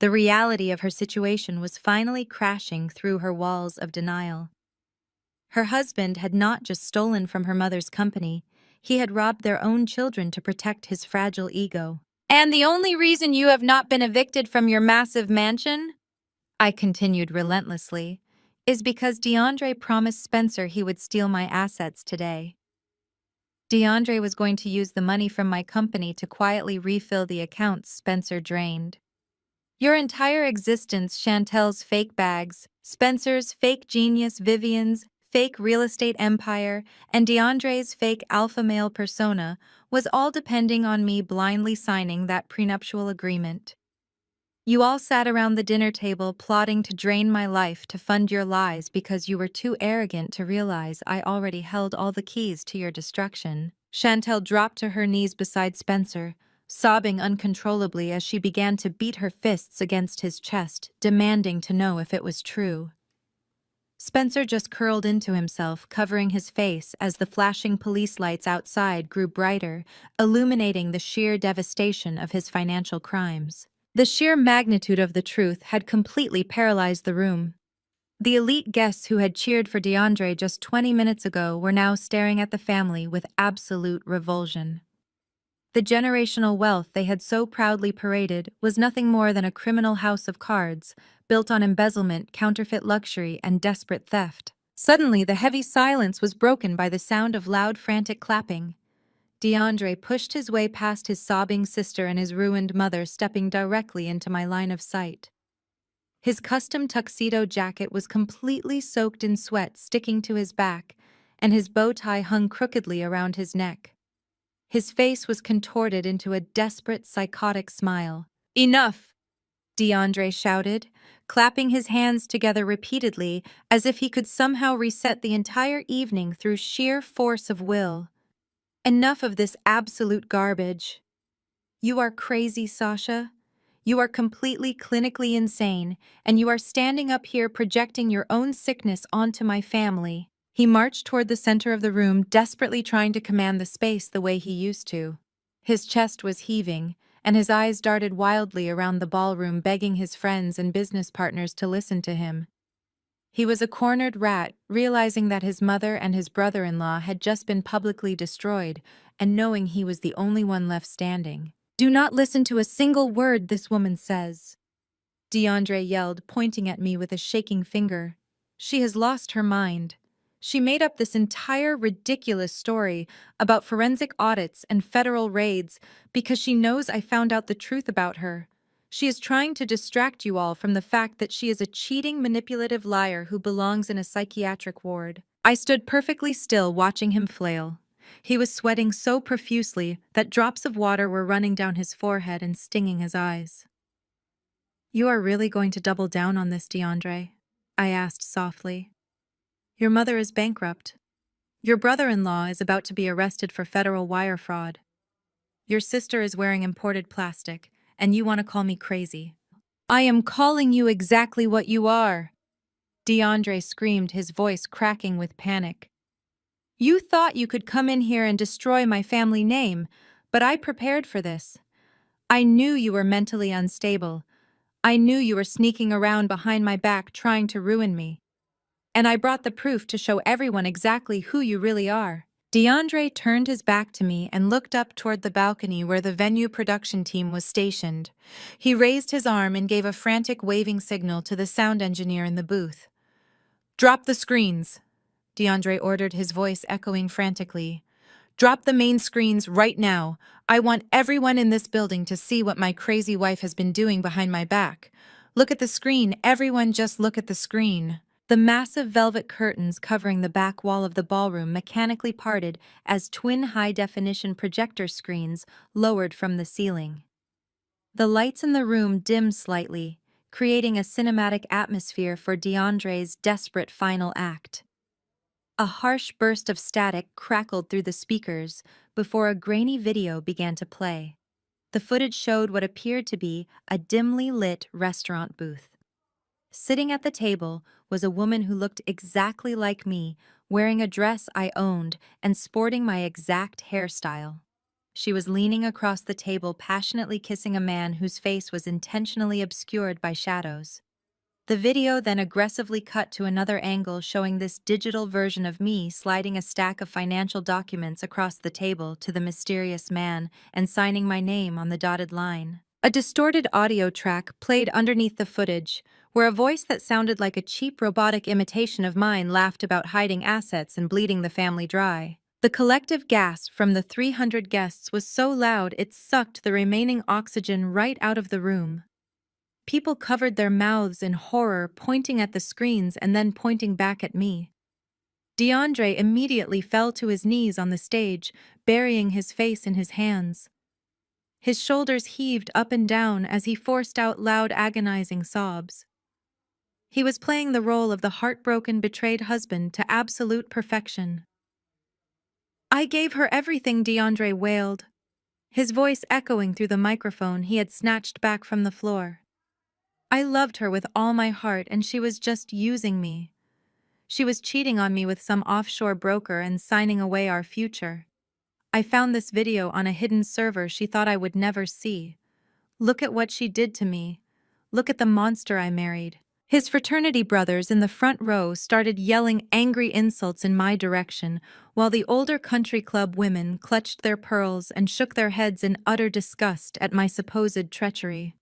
The reality of her situation was finally crashing through her walls of denial. Her husband had not just stolen from her mother's company, he had robbed their own children to protect his fragile ego. And the only reason you have not been evicted from your massive mansion, I continued relentlessly, is because DeAndre promised Spencer he would steal my assets today. DeAndre was going to use the money from my company to quietly refill the accounts Spencer drained. Your entire existence, Chantel's fake bags, Spencer's fake genius, Vivian's fake real estate empire, and DeAndre's fake alpha male persona, was all depending on me blindly signing that prenuptial agreement. You all sat around the dinner table plotting to drain my life to fund your lies because you were too arrogant to realize I already held all the keys to your destruction. Chantel dropped to her knees beside Spencer, sobbing uncontrollably as she began to beat her fists against his chest, demanding to know if it was true. Spencer just curled into himself, covering his face as the flashing police lights outside grew brighter, illuminating the sheer devastation of his financial crimes. The sheer magnitude of the truth had completely paralyzed the room. The elite guests who had cheered for DeAndre just 20 minutes ago were now staring at the family with absolute revulsion. The generational wealth they had so proudly paraded was nothing more than a criminal house of cards, built on embezzlement, counterfeit luxury, and desperate theft. Suddenly, the heavy silence was broken by the sound of loud, frantic clapping. DeAndre pushed his way past his sobbing sister and his ruined mother, stepping directly into my line of sight. His custom tuxedo jacket was completely soaked in sweat, sticking to his back, and his bow tie hung crookedly around his neck. His face was contorted into a desperate, psychotic smile. "Enough!" DeAndre shouted, clapping his hands together repeatedly as if he could somehow reset the entire evening through sheer force of will. Enough of this absolute garbage. You are crazy, Sasha. You are completely clinically insane, and you are standing up here projecting your own sickness onto my family. He marched toward the center of the room, desperately trying to command the space the way he used to. His chest was heaving, and his eyes darted wildly around the ballroom, begging his friends and business partners to listen to him. He was a cornered rat, realizing that his mother and his brother-in-law had just been publicly destroyed, and knowing he was the only one left standing. "Do not listen to a single word this woman says," DeAndre yelled, pointing at me with a shaking finger. "She has lost her mind. She made up this entire ridiculous story about forensic audits and federal raids because she knows I found out the truth about her. She is trying to distract you all from the fact that she is a cheating, manipulative liar who belongs in a psychiatric ward. I stood perfectly still watching him flail. He was sweating so profusely that drops of water were running down his forehead and stinging his eyes. "You are really going to double down on this, DeAndre?" I asked softly. "Your mother is bankrupt. Your brother-in-law is about to be arrested for federal wire fraud. Your sister is wearing imported plastic, and you want to call me crazy." "I am calling you exactly what you are," DeAndre screamed, his voice cracking with panic. "You thought you could come in here and destroy my family name, but I prepared for this. I knew you were mentally unstable. I knew you were sneaking around behind my back trying to ruin me. And I brought the proof to show everyone exactly who you really are." DeAndre turned his back to me and looked up toward the balcony where the venue production team was stationed. He raised his arm and gave a frantic waving signal to the sound engineer in the booth. "Drop the screens," DeAndre ordered, his voice echoing frantically. "Drop the main screens right now. I want everyone in this building to see what my crazy wife has been doing behind my back. Look at the screen, everyone, just look at the screen." The massive velvet curtains covering the back wall of the ballroom mechanically parted as twin high-definition projector screens lowered from the ceiling. The lights in the room dimmed slightly, creating a cinematic atmosphere for DeAndre's desperate final act. A harsh burst of static crackled through the speakers before a grainy video began to play. The footage showed what appeared to be a dimly lit restaurant booth. Sitting at the table was a woman who looked exactly like me, wearing a dress I owned and sporting my exact hairstyle. She was leaning across the table, passionately kissing a man whose face was intentionally obscured by shadows. The video then aggressively cut to another angle showing this digital version of me sliding a stack of financial documents across the table to the mysterious man and signing my name on the dotted line. A distorted audio track played underneath the footage, where a voice that sounded like a cheap robotic imitation of mine laughed about hiding assets and bleeding the family dry. The collective gasp from the 300 guests was so loud it sucked the remaining oxygen right out of the room. People covered their mouths in horror, pointing at the screens and then pointing back at me. DeAndre immediately fell to his knees on the stage, burying his face in his hands. His shoulders heaved up and down as he forced out loud, agonizing sobs. He was playing the role of the heartbroken, betrayed husband to absolute perfection. "I gave her everything," DeAndre wailed, his voice echoing through the microphone he had snatched back from the floor. "I loved her with all my heart, and she was just using me. She was cheating on me with some offshore broker and signing away our future. I found this video on a hidden server she thought I would never see. Look at what she did to me. Look at the monster I married." His fraternity brothers in the front row started yelling angry insults in my direction, while the older country club women clutched their pearls and shook their heads in utter disgust at my supposed treachery.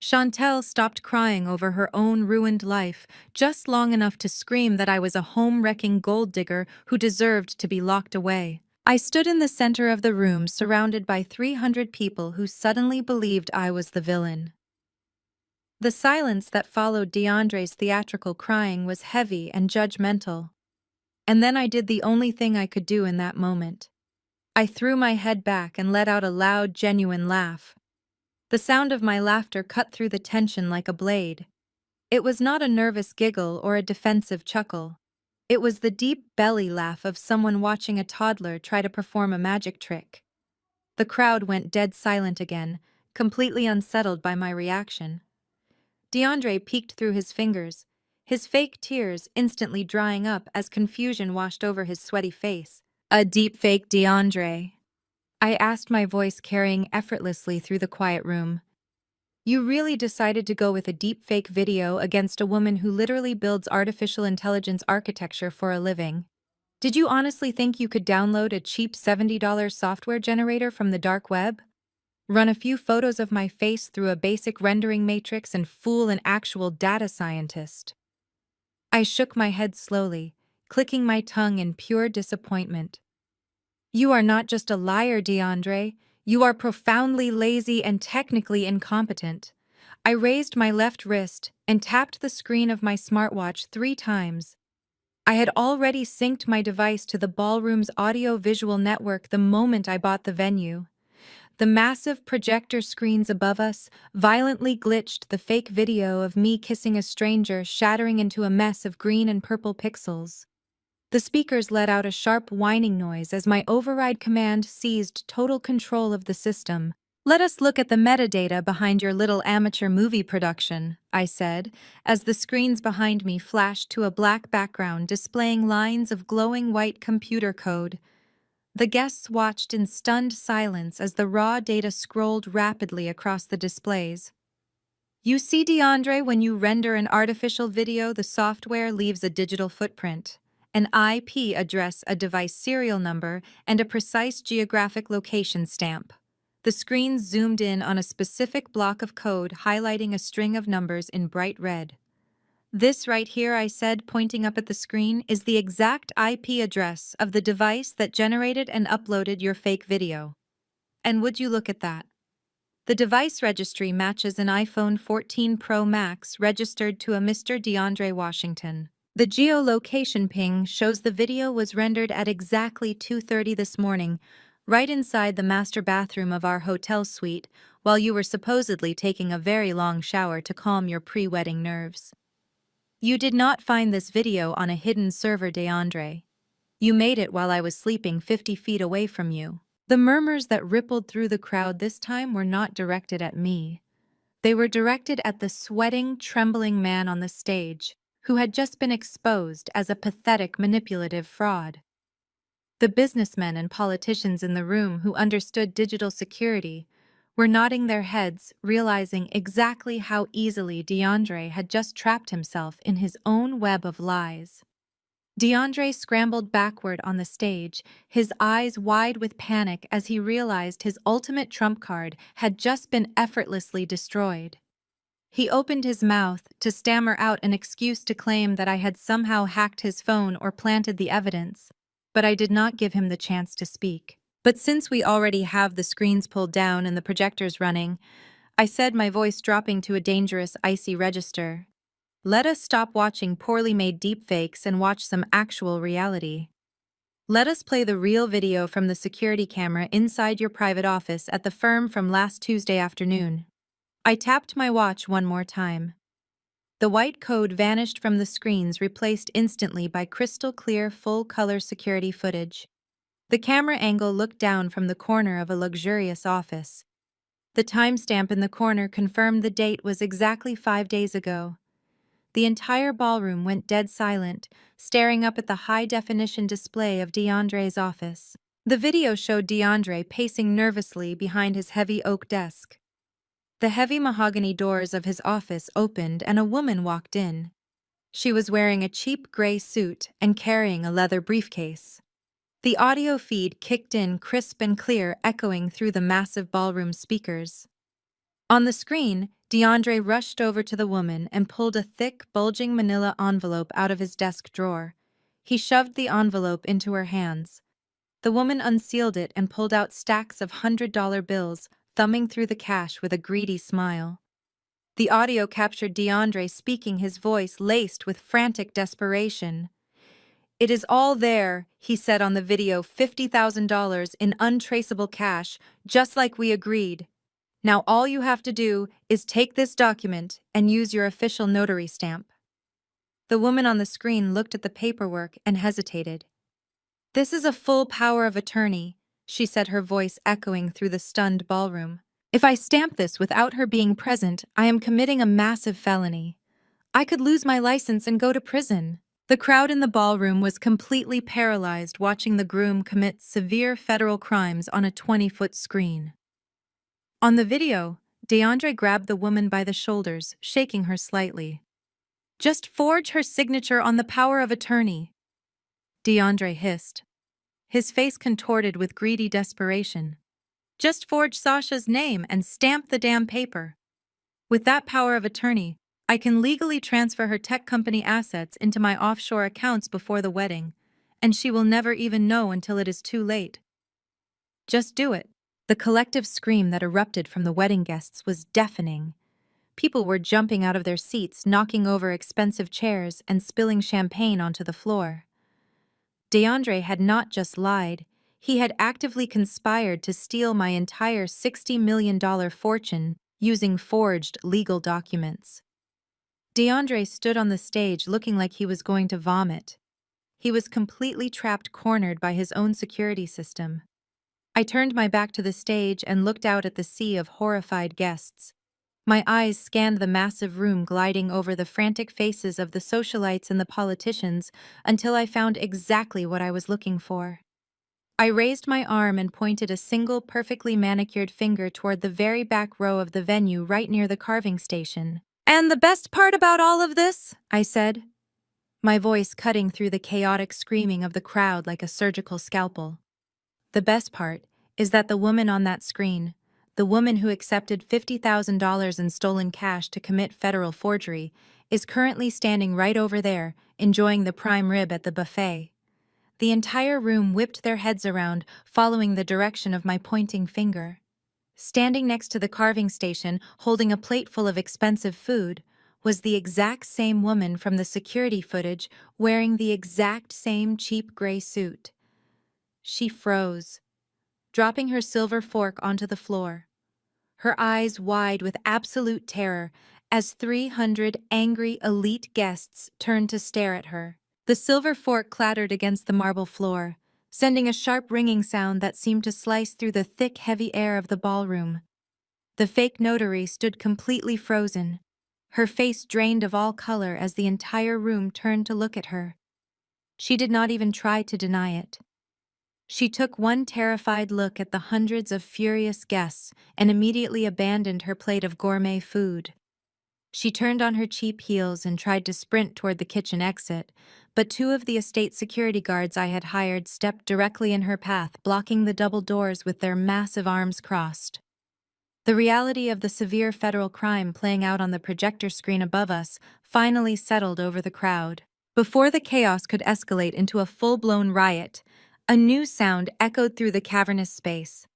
Chantel stopped crying over her own ruined life just long enough to scream that I was a home-wrecking gold digger who deserved to be locked away. I stood in the center of the room, surrounded by 300 people who suddenly believed I was the villain. The silence that followed DeAndre's theatrical crying was heavy and judgmental. And then I did the only thing I could do in that moment. I threw my head back and let out a loud, genuine laugh. The sound of my laughter cut through the tension like a blade. It was not a nervous giggle or a defensive chuckle. It was the deep belly laugh of someone watching a toddler try to perform a magic trick. The crowd went dead silent again, completely unsettled by my reaction. DeAndre peeked through his fingers, his fake tears instantly drying up as confusion washed over his sweaty face. "A deep fake, DeAndre?" I asked, my voice carrying effortlessly through the quiet room. "You really decided to go with a deepfake video against a woman who literally builds artificial intelligence architecture for a living? Did you honestly think you could download a cheap $70 software generator from the dark web? Run a few photos of my face through a basic rendering matrix and fool an actual data scientist?" I shook my head slowly, clicking my tongue in pure disappointment. You are not just a liar, DeAndre. You are profoundly lazy and technically incompetent. I raised my left wrist and tapped the screen of my smartwatch 3 times. I had already synced my device to the ballroom's audio-visual network the moment I bought the venue. The massive projector screens above us violently glitched the fake video of me kissing a stranger, shattering into a mess of green and purple pixels. The speakers let out a sharp whining noise as my override command seized total control of the system. Let us look at the metadata behind your little amateur movie production, I said, as the screens behind me flashed to a black background displaying lines of glowing white computer code. The guests watched in stunned silence as the raw data scrolled rapidly across the displays. You see, DeAndre, when you render an artificial video, the software leaves a digital footprint, an IP address, a device serial number, and a precise geographic location stamp. The screen zoomed in on a specific block of code, highlighting a string of numbers in bright red. This right here, I said, pointing up at the screen, is the exact IP address of the device that generated and uploaded your fake video. And would you look at that? The device registry matches an iPhone 14 Pro Max registered to a Mr. DeAndre Washington. The geolocation ping shows the video was rendered at exactly 2:30 this morning, right inside the master bathroom of our hotel suite, while you were supposedly taking a very long shower to calm your pre-wedding nerves. You did not find this video on a hidden server, DeAndre. You made it while I was sleeping 50 feet away from you. The murmurs that rippled through the crowd this time were not directed at me. They were directed at the sweating, trembling man on the stage, who had just been exposed as a pathetic, manipulative fraud. The businessmen and politicians in the room who understood digital security were nodding their heads, realizing exactly how easily DeAndre had just trapped himself in his own web of lies. DeAndre scrambled backward on the stage, his eyes wide with panic as he realized his ultimate trump card had just been effortlessly destroyed. He opened his mouth to stammer out an excuse to claim that I had somehow hacked his phone or planted the evidence, but I did not give him the chance to speak. But since we already have the screens pulled down and the projectors running, I said, my voice dropping to a dangerous, icy register, let us stop watching poorly made deepfakes and watch some actual reality. Let us play the real video from the security camera inside your private office at the firm from last Tuesday afternoon. I tapped my watch one more time. The white code vanished from the screens, replaced instantly by crystal clear, full-color security footage. The camera angle looked down from the corner of a luxurious office. The timestamp in the corner confirmed the date was exactly 5 days ago. The entire ballroom went dead silent, staring up at the high-definition display of DeAndre's office. The video showed DeAndre pacing nervously behind his heavy oak desk. The heavy mahogany doors of his office opened and a woman walked in. She was wearing a cheap gray suit and carrying a leather briefcase. The audio feed kicked in crisp and clear, echoing through the massive ballroom speakers. On the screen, DeAndre rushed over to the woman and pulled a thick, bulging manila envelope out of his desk drawer. He shoved the envelope into her hands. The woman unsealed it and pulled out stacks of $100 bills, thumbing through the cash with a greedy smile. The audio captured DeAndre speaking, his voice laced with frantic desperation. It is all there, he said on the video, $50,000 in untraceable cash, just like we agreed. Now all you have to do is take this document and use your official notary stamp. The woman on the screen looked at the paperwork and hesitated. This is a full power of attorney, she said, her voice echoing through the stunned ballroom. If I stamp this without her being present, I am committing a massive felony. I could lose my license and go to prison. The crowd in the ballroom was completely paralyzed, watching the groom commit severe federal crimes on a 20-foot screen. On the video, DeAndre grabbed the woman by the shoulders, shaking her slightly. Just forge her signature on the power of attorney, DeAndre hissed, his face contorted with greedy desperation. Just forge Sasha's name and stamp the damn paper. With that power of attorney, I can legally transfer her tech company assets into my offshore accounts before the wedding, and she will never even know until it is too late. Just do it. The collective scream that erupted from the wedding guests was deafening. People were jumping out of their seats, knocking over expensive chairs, and spilling champagne onto the floor. DeAndre had not just lied, he had actively conspired to steal my entire $60 million fortune using forged legal documents. DeAndre stood on the stage looking like he was going to vomit. He was completely trapped, cornered by his own security system. I turned my back to the stage and looked out at the sea of horrified guests. My eyes scanned the massive room, gliding over the frantic faces of the socialites and the politicians until I found exactly what I was looking for. I raised my arm and pointed a single perfectly manicured finger toward the very back row of the venue right near the carving station. "And the best part about all of this," I said, my voice cutting through the chaotic screaming of the crowd like a surgical scalpel. "The best part is that the woman on that screen, the woman who accepted $50,000 in stolen cash to commit federal forgery, is currently standing right over there, enjoying the prime rib at the buffet." The entire room whipped their heads around, following the direction of my pointing finger. Standing next to the carving station, holding a plate full of expensive food, was the exact same woman from the security footage, wearing the exact same cheap gray suit. She froze, dropping her silver fork onto the floor, her eyes wide with absolute terror as 300 angry elite guests turned to stare at her. The silver fork clattered against the marble floor, sending a sharp ringing sound that seemed to slice through the thick, heavy air of the ballroom. The fake notary stood completely frozen, her face drained of all color as the entire room turned to look at her. She did not even try to deny it. She took one terrified look at the hundreds of furious guests and immediately abandoned her plate of gourmet food. She turned on her cheap heels and tried to sprint toward the kitchen exit, but two of the estate security guards I had hired stepped directly in her path, blocking the double doors with their massive arms crossed. The reality of the severe federal crime playing out on the projector screen above us finally settled over the crowd. Before the chaos could escalate into a full-blown riot, a new sound echoed through the cavernous space.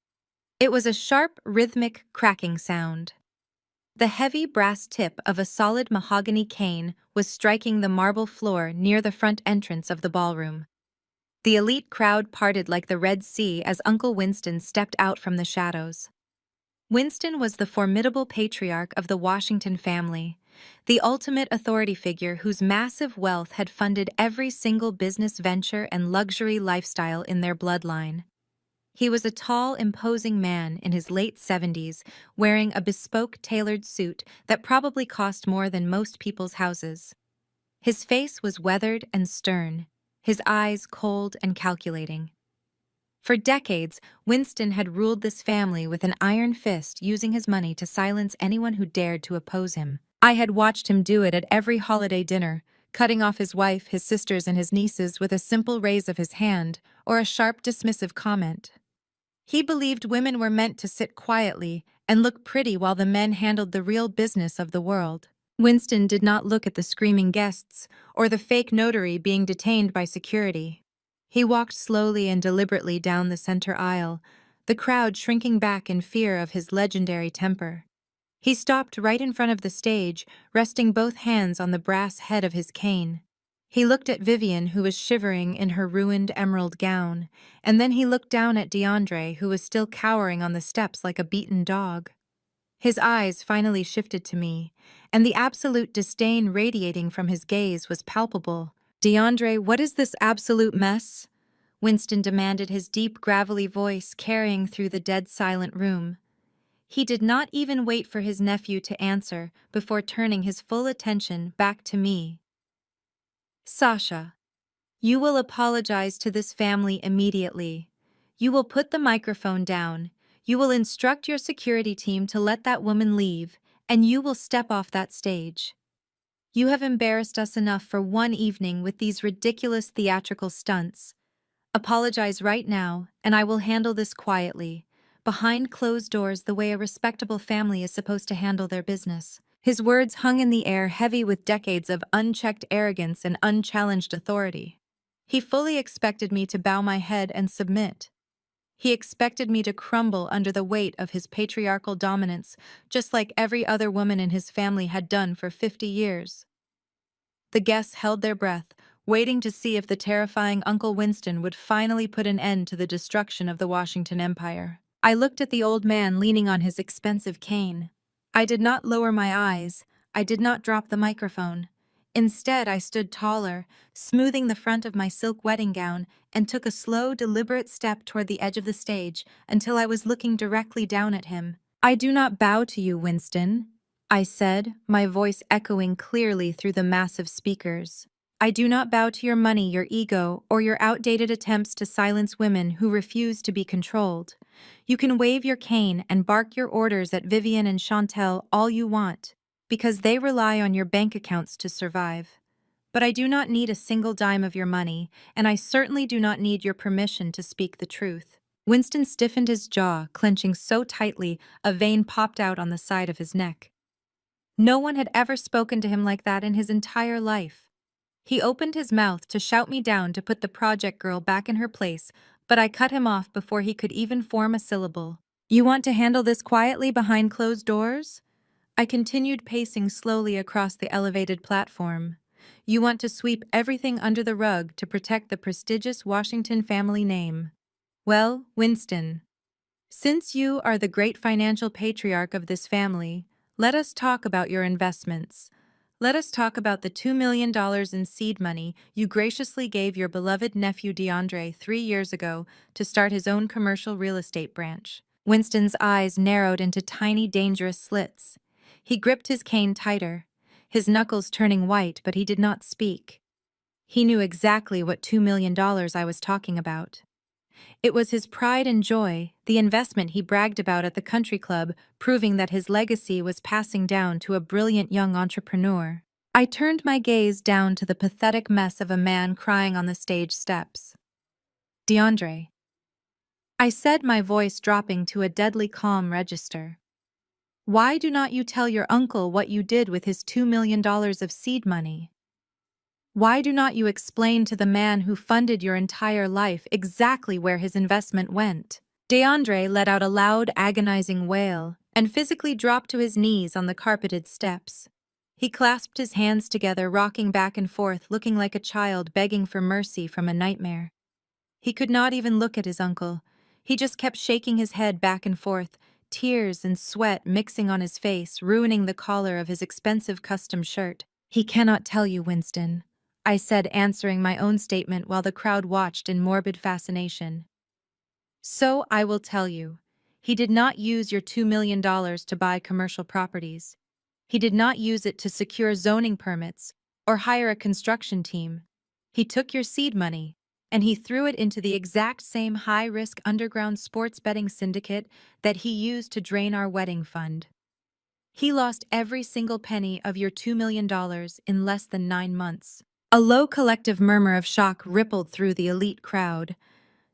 It was a sharp, rhythmic cracking sound. The heavy brass tip of a solid mahogany cane was striking the marble floor near the front entrance of the ballroom. The elite crowd parted like the Red Sea as Uncle Winston stepped out from the shadows. Winston was the formidable patriarch of the Washington family, the ultimate authority figure whose massive wealth had funded every single business venture and luxury lifestyle in their bloodline. He was a tall, imposing man in his late 70s, wearing a bespoke tailored suit that probably cost more than most people's houses. His face was weathered and stern, his eyes cold and calculating. For decades, Winston had ruled this family with an iron fist, using his money to silence anyone who dared to oppose him. I had watched him do it at every holiday dinner, cutting off his wife, his sisters, and his nieces with a simple raise of his hand or a sharp, dismissive comment. He believed women were meant to sit quietly and look pretty while the men handled the real business of the world. Winston did not look at the screaming guests or the fake notary being detained by security. He walked slowly and deliberately down the center aisle, the crowd shrinking back in fear of his legendary temper. He stopped right in front of the stage, resting both hands on the brass head of his cane. He looked at Vivian, who was shivering in her ruined emerald gown, and then he looked down at DeAndre, who was still cowering on the steps like a beaten dog. His eyes finally shifted to me, and the absolute disdain radiating from his gaze was palpable. "DeAndre, what is this absolute mess?" Winston demanded, his deep, gravelly voice carrying through the dead silent room. He did not even wait for his nephew to answer before turning his full attention back to me. "Sasha, you will apologize to this family immediately. You will put the microphone down. You will instruct your security team to let that woman leave, and you will step off that stage. You have embarrassed us enough for one evening with these ridiculous theatrical stunts. Apologize right now, and I will handle this quietly, behind closed doors, the way a respectable family is supposed to handle their business." His words hung in the air, heavy with decades of unchecked arrogance and unchallenged authority. He fully expected me to bow my head and submit. He expected me to crumble under the weight of his patriarchal dominance, just like every other woman in his family had done for 50 years. The guests held their breath, waiting to see if the terrifying Uncle Winston would finally put an end to the destruction of the Washington Empire. I looked at the old man leaning on his expensive cane. I did not lower my eyes. I did not drop the microphone. Instead, I stood taller, smoothing the front of my silk wedding gown, and took a slow, deliberate step toward the edge of the stage until I was looking directly down at him. "I do not bow to you, Winston," I said, my voice echoing clearly through the massive speakers. "I do not bow to your money, your ego, or your outdated attempts to silence women who refuse to be controlled. You can wave your cane and bark your orders at Vivian and Chantel all you want, because they rely on your bank accounts to survive. But I do not need a single dime of your money, and I certainly do not need your permission to speak the truth." Winston stiffened his jaw, clenching so tightly a vein popped out on the side of his neck. No one had ever spoken to him like that in his entire life. He opened his mouth to shout me down to put the project girl back in her place, but I cut him off before he could even form a syllable. "You want to handle this quietly behind closed doors?" I continued pacing slowly across the elevated platform. "You want to sweep everything under the rug to protect the prestigious Washington family name? Well, Winston, since you are the great financial patriarch of this family, let us talk about your investments. Let us talk about the $2 million in seed money you graciously gave your beloved nephew DeAndre 3 years ago to start his own commercial real estate branch." Winston's eyes narrowed into tiny, dangerous slits. He gripped his cane tighter, his knuckles turning white, but he did not speak. He knew exactly what $2 million I was talking about. It was his pride and joy, the investment he bragged about at the country club, proving that his legacy was passing down to a brilliant young entrepreneur. I turned my gaze down to the pathetic mess of a man crying on the stage steps. "DeAndre," I said, my voice dropping to a deadly calm register, "why do not you tell your uncle what you did with his $2 million of seed money? Why do not you explain to the man who funded your entire life exactly where his investment went?" DeAndre let out a loud, agonizing wail and physically dropped to his knees on the carpeted steps. He clasped his hands together, rocking back and forth, looking like a child begging for mercy from a nightmare. He could not even look at his uncle. He just kept shaking his head back and forth, tears and sweat mixing on his face, ruining the collar of his expensive custom shirt. "He cannot tell you, Winston," I said, answering my own statement while the crowd watched in morbid fascination. "So I will tell you. He did not use your $2 million to buy commercial properties. He did not use it to secure zoning permits or hire a construction team. He took your seed money, and he threw it into the exact same high-risk underground sports betting syndicate that he used to drain our wedding fund. He lost every single penny of your $2 million in less than 9 months." A low collective murmur of shock rippled through the elite crowd.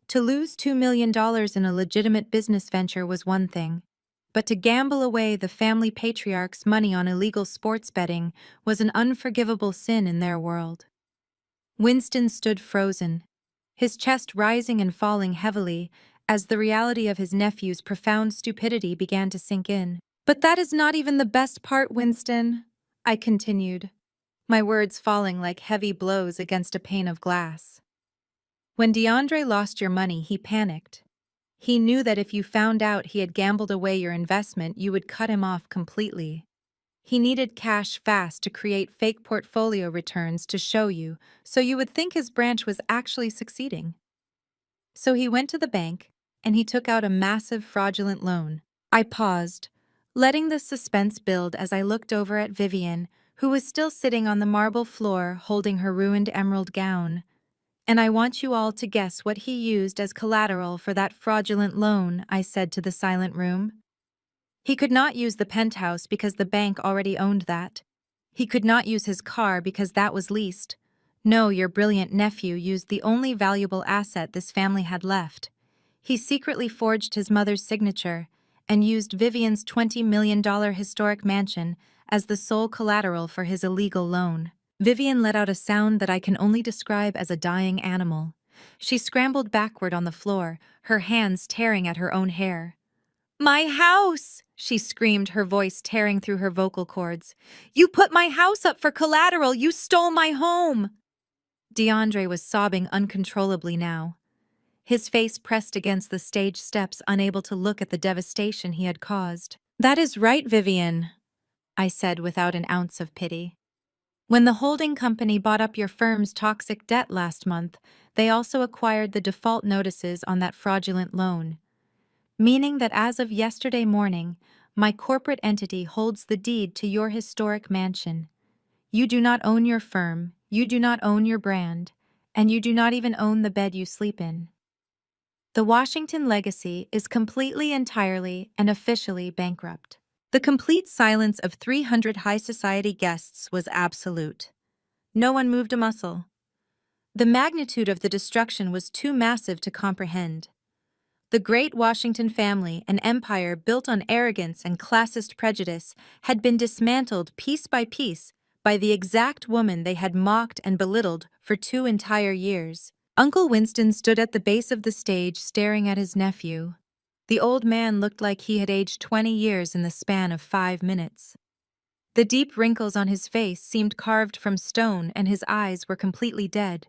To lose $2 million in a legitimate business venture was one thing, but to gamble away the family patriarch's money on illegal sports betting was an unforgivable sin in their world. Winston stood frozen, his chest rising and falling heavily as the reality of his nephew's profound stupidity began to sink in. "But that is not even the best part, Winston," I continued, my words falling like heavy blows against a pane of glass. "When DeAndre lost your money, he panicked. He knew that if you found out he had gambled away your investment, you would cut him off completely. He needed cash fast to create fake portfolio returns to show you, so you would think his branch was actually succeeding. So he went to the bank, and he took out a massive fraudulent loan." I paused, letting the suspense build as I looked over at Vivian, who was still sitting on the marble floor holding her ruined emerald gown. "And I want you all to guess what he used as collateral for that fraudulent loan," I said to the silent room. "He could not use the penthouse because the bank already owned that. He could not use his car because that was leased. No, your brilliant nephew used the only valuable asset this family had left. He secretly forged his mother's signature, and used Vivian's $20 million historic mansion as the sole collateral for his illegal loan. Vivian let out a sound that I can only describe as a dying animal. She scrambled backward on the floor, her hands tearing at her own hair. "My house!" she screamed, her voice tearing through her vocal cords. "You put my house up for collateral! You stole my home!" DeAndre was sobbing uncontrollably now. His face pressed against the stage steps, unable to look at the devastation he had caused. "That is right, Vivian," I said without an ounce of pity. "When the holding company bought up your firm's toxic debt last month, they also acquired the default notices on that fraudulent loan. Meaning that as of yesterday morning, my corporate entity holds the deed to your historic mansion. You do not own your firm, you do not own your brand, and you do not even own the bed you sleep in. The Washington legacy is completely, entirely, and officially bankrupt." The complete silence of 300 high society guests was absolute. No one moved a muscle. The magnitude of the destruction was too massive to comprehend. The great Washington family, an empire built on arrogance and classist prejudice, had been dismantled piece by piece by the exact woman they had mocked and belittled for 2 entire years. Uncle Winston stood at the base of the stage staring at his nephew. The old man looked like he had aged 20 years in the span of 5 minutes. The deep wrinkles on his face seemed carved from stone, and his eyes were completely dead.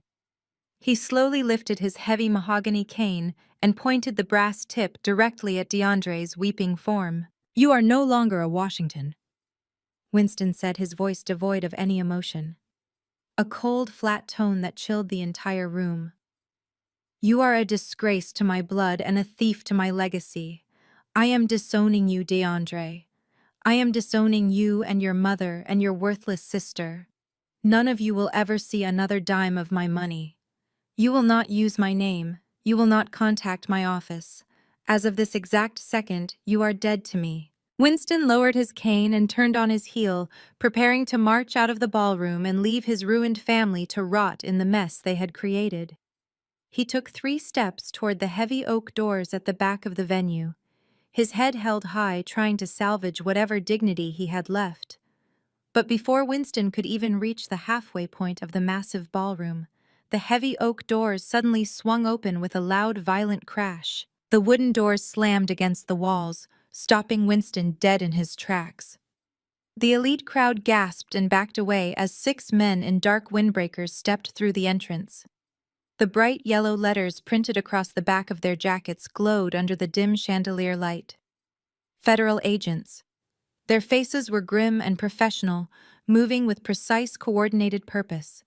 He slowly lifted his heavy mahogany cane and pointed the brass tip directly at DeAndre's weeping form. "You are no longer a Washington," Winston said, his voice devoid of any emotion. A cold, flat tone that chilled the entire room. "You are a disgrace to my blood and a thief to my legacy. I am disowning you, DeAndre. I am disowning you and your mother and your worthless sister. None of you will ever see another dime of my money. You will not use my name. You will not contact my office. As of this exact second, you are dead to me." Winston lowered his cane and turned on his heel, preparing to march out of the ballroom and leave his ruined family to rot in the mess they had created. He took 3 steps toward the heavy oak doors at the back of the venue, his head held high, trying to salvage whatever dignity he had left. But before Winston could even reach the halfway point of the massive ballroom, the heavy oak doors suddenly swung open with a loud, violent crash. The wooden doors slammed against the walls, stopping Winston dead in his tracks. The elite crowd gasped and backed away as 6 men in dark windbreakers stepped through the entrance. The bright yellow letters printed across the back of their jackets glowed under the dim chandelier light. Federal agents. Their faces were grim and professional, moving with precise, coordinated purpose.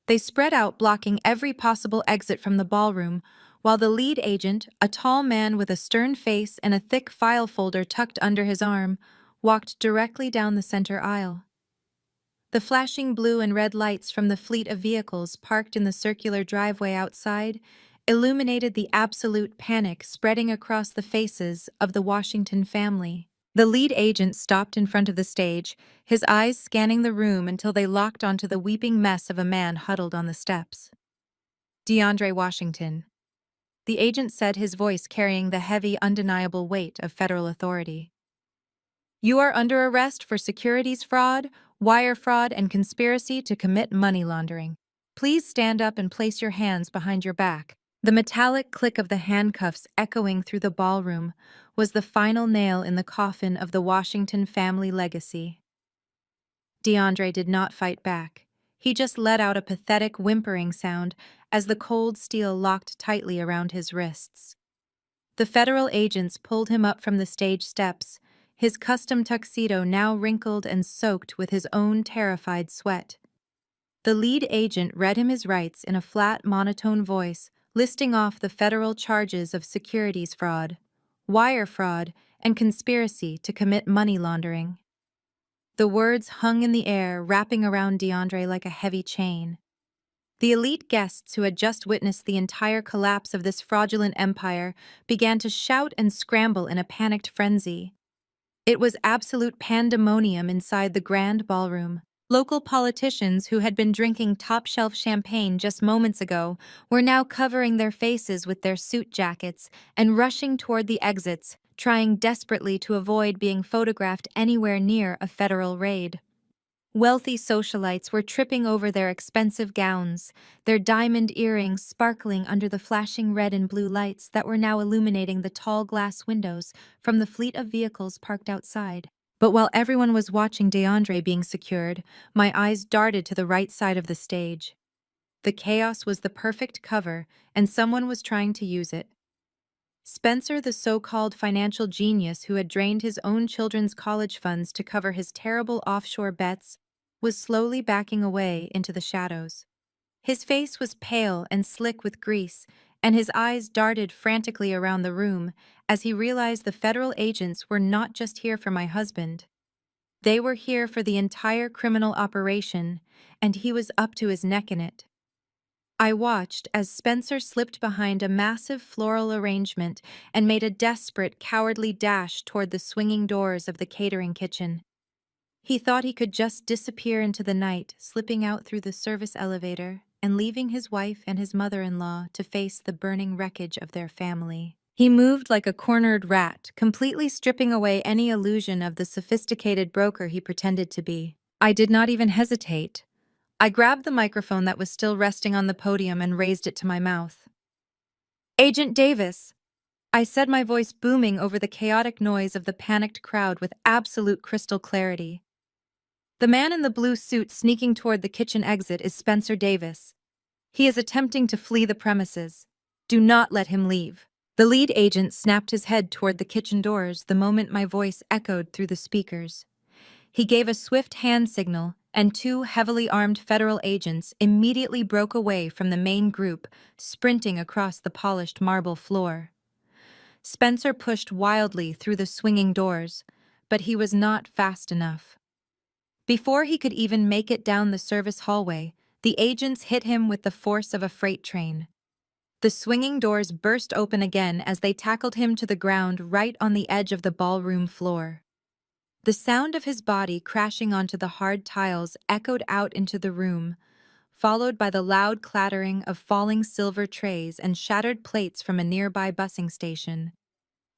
They spread out, blocking every possible exit from the ballroom, while the lead agent, a tall man with a stern face and a thick file folder tucked under his arm, walked directly down the center aisle. The flashing blue and red lights from the fleet of vehicles parked in the circular driveway outside illuminated the absolute panic spreading across the faces of the Washington family. The lead agent stopped in front of the stage, his eyes scanning the room until they locked onto the weeping mess of a man huddled on the steps. "DeAndre Washington," the agent said, his voice carrying the heavy, undeniable weight of federal authority. "You are under arrest for securities fraud, wire fraud, and conspiracy to commit money laundering. Please stand up and place your hands behind your back." The metallic click of the handcuffs echoing through the ballroom was the final nail in the coffin of the Washington family legacy. DeAndre did not fight back. He just let out a pathetic whimpering sound as the cold steel locked tightly around his wrists. The federal agents pulled him up from the stage steps, his custom tuxedo now wrinkled and soaked with his own terrified sweat. The lead agent read him his rights in a flat, monotone voice, listing off the federal charges of securities fraud, wire fraud, and conspiracy to commit money laundering. The words hung in the air, wrapping around DeAndre like a heavy chain. The elite guests who had just witnessed the entire collapse of this fraudulent empire began to shout and scramble in a panicked frenzy. It was absolute pandemonium inside the grand ballroom. Local politicians who had been drinking top-shelf champagne just moments ago were now covering their faces with their suit jackets and rushing toward the exits, trying desperately to avoid being photographed anywhere near a federal raid. Wealthy socialites were tripping over their expensive gowns, their diamond earrings sparkling under the flashing red and blue lights that were now illuminating the tall glass windows from the fleet of vehicles parked outside. But while everyone was watching DeAndre being secured, my eyes darted to the right side of the stage. The chaos was the perfect cover, and someone was trying to use it. Spencer, the so-called financial genius who had drained his own children's college funds to cover his terrible offshore bets, was slowly backing away into the shadows. His face was pale and slick with grease, and his eyes darted frantically around the room as he realized the federal agents were not just here for my husband. They were here for the entire criminal operation, and he was up to his neck in it. I watched as Spencer slipped behind a massive floral arrangement and made a desperate, cowardly dash toward the swinging doors of the catering kitchen. He thought he could just disappear into the night, slipping out through the service elevator and leaving his wife and his mother-in-law to face the burning wreckage of their family. He moved like a cornered rat, completely stripping away any illusion of the sophisticated broker he pretended to be. I did not even hesitate. I grabbed the microphone that was still resting on the podium and raised it to my mouth. "Agent Davis," I said, my voice booming over the chaotic noise of the panicked crowd with absolute crystal clarity. "The man in the blue suit sneaking toward the kitchen exit is Spencer Davis. He is attempting to flee the premises. Do not let him leave." The lead agent snapped his head toward the kitchen doors the moment my voice echoed through the speakers. He gave a swift hand signal, and two heavily armed federal agents immediately broke away from the main group, sprinting across the polished marble floor. Spencer pushed wildly through the swinging doors, but he was not fast enough. Before he could even make it down the service hallway, the agents hit him with the force of a freight train. The swinging doors burst open again as they tackled him to the ground right on the edge of the ballroom floor. The sound of his body crashing onto the hard tiles echoed out into the room, followed by the loud clattering of falling silver trays and shattered plates from a nearby busing station.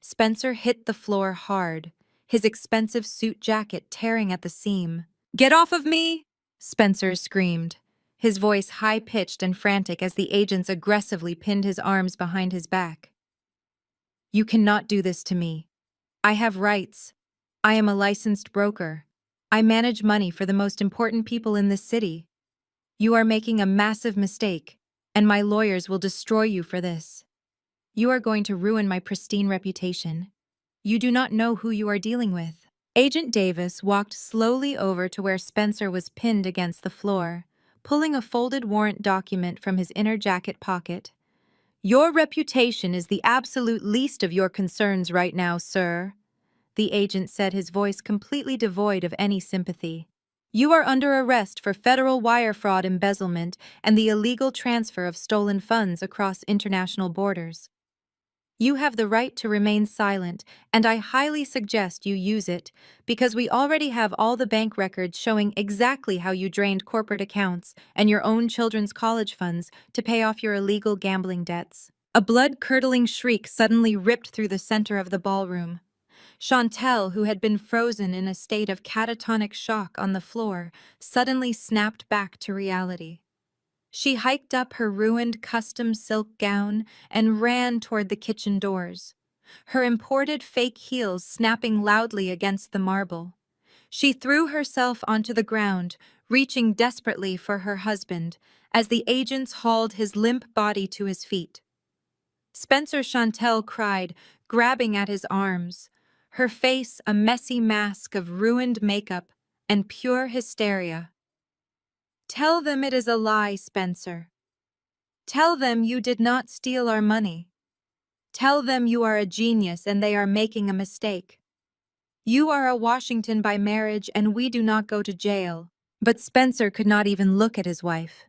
Spencer hit the floor hard, his expensive suit jacket tearing at the seam. "Get off of me!" Spencer screamed, his voice high-pitched and frantic as the agents aggressively pinned his arms behind his back. "You cannot do this to me. I have rights. I am a licensed broker. I manage money for the most important people in this city. You are making a massive mistake, and my lawyers will destroy you for this. You are going to ruin my pristine reputation. You do not know who you are dealing with." Agent Davis walked slowly over to where Spencer was pinned against the floor, pulling a folded warrant document from his inner jacket pocket. "Your reputation is the absolute least of your concerns right now, sir," the agent said, his voice completely devoid of any sympathy. "You are under arrest for federal wire fraud, embezzlement, and the illegal transfer of stolen funds across international borders. You have the right to remain silent, and I highly suggest you use it, because we already have all the bank records showing exactly how you drained corporate accounts and your own children's college funds to pay off your illegal gambling debts." A blood-curdling shriek suddenly ripped through the center of the ballroom. Chantel, who had been frozen in a state of catatonic shock on the floor, suddenly snapped back to reality. She hiked up her ruined custom silk gown and ran toward the kitchen doors, her imported fake heels snapping loudly against the marble. She threw herself onto the ground, reaching desperately for her husband, as the agents hauled his limp body to his feet. "Spencer!" Chantel cried, grabbing at his arms, her face a messy mask of ruined makeup and pure hysteria. "Tell them it is a lie, Spencer. Tell them you did not steal our money. Tell them you are a genius and they are making a mistake. You are a Washington by marriage and we do not go to jail." But Spencer could not even look at his wife.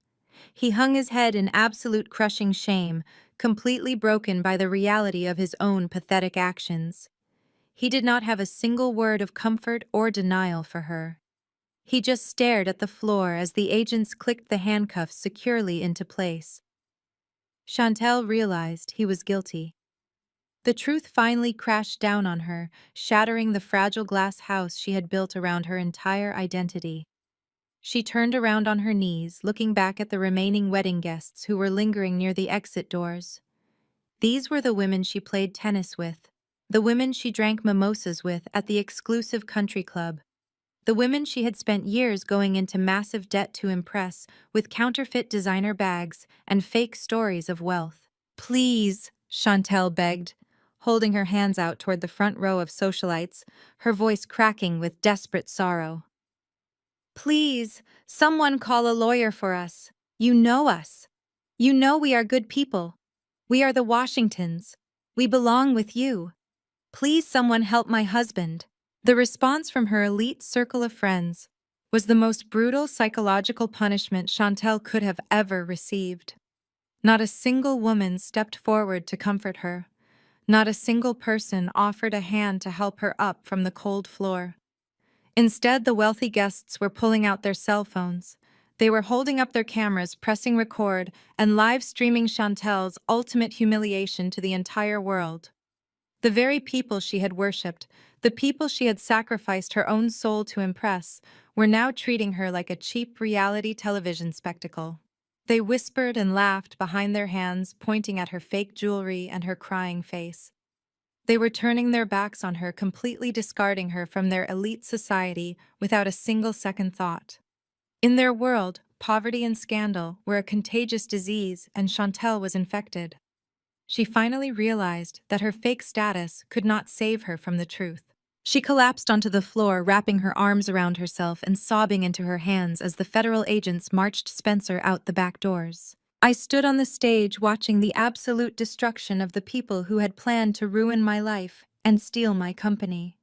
He hung his head in absolute crushing shame, completely broken by the reality of his own pathetic actions. He did not have a single word of comfort or denial for her. He just stared at the floor as the agents clicked the handcuffs securely into place. Chantel realized he was guilty. The truth finally crashed down on her, shattering the fragile glass house she had built around her entire identity. She turned around on her knees, looking back at the remaining wedding guests who were lingering near the exit doors. These were the women she played tennis with, the women she drank mimosas with at the exclusive country club, the women she had spent years going into massive debt to impress with counterfeit designer bags and fake stories of wealth. Please, Chantel begged, holding her hands out toward the front row of socialites, her voice cracking with desperate sorrow. Please, someone call a lawyer for us. You know us. You know we are good people. We are the Washingtons. We belong with you. Please, someone help my husband. The response from her elite circle of friends was the most brutal psychological punishment Chantel could have ever received. Not a single woman stepped forward to comfort her. Not a single person offered a hand to help her up from the cold floor. Instead, the wealthy guests were pulling out their cell phones. They were holding up their cameras, pressing record, and live streaming Chantel's ultimate humiliation to the entire world. The very people she had worshipped, the people she had sacrificed her own soul to impress, were now treating her like a cheap reality television spectacle. They whispered and laughed behind their hands, pointing at her fake jewelry and her crying face. They were turning their backs on her, completely discarding her from their elite society without a single second thought. In their world, poverty and scandal were a contagious disease, and Chantel was infected. She finally realized that her fake status could not save her from the truth. She collapsed onto the floor, wrapping her arms around herself and sobbing into her hands as the federal agents marched Spencer out the back doors. I stood on the stage watching the absolute destruction of the people who had planned to ruin my life and steal my company.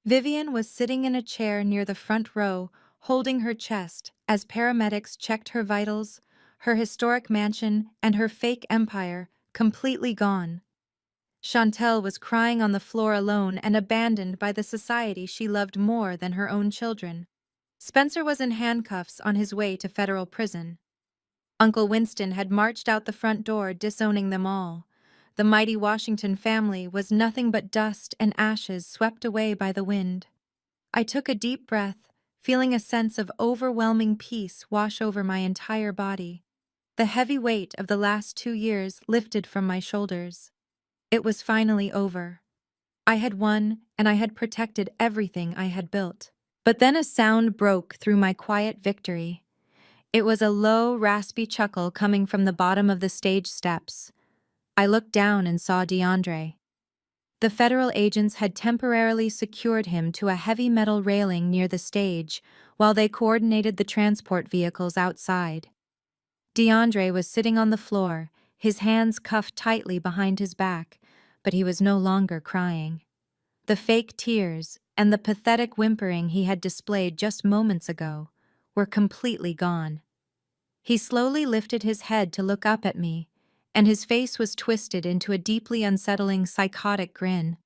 Vivian was sitting in a chair near the front row, holding her chest as paramedics checked her vitals, her historic mansion and her fake empire completely gone. Chantel was crying on the floor alone and abandoned by the society she loved more than her own children. Spencer was in handcuffs on his way to federal prison. Uncle Winston had marched out the front door, disowning them all. The mighty Washington family was nothing but dust and ashes swept away by the wind. I took a deep breath, feeling a sense of overwhelming peace wash over my entire body. The heavy weight of the last 2 years lifted from my shoulders. It was finally over. I had won, and I had protected everything I had built. But then a sound broke through my quiet victory. It was a low, raspy chuckle coming from the bottom of the stage steps. I looked down and saw DeAndre. The federal agents had temporarily secured him to a heavy metal railing near the stage while they coordinated the transport vehicles outside. DeAndre was sitting on the floor, his hands cuffed tightly behind his back, but he was no longer crying. The fake tears and the pathetic whimpering he had displayed just moments ago were completely gone. He slowly lifted his head to look up at me, and his face was twisted into a deeply unsettling, psychotic grin.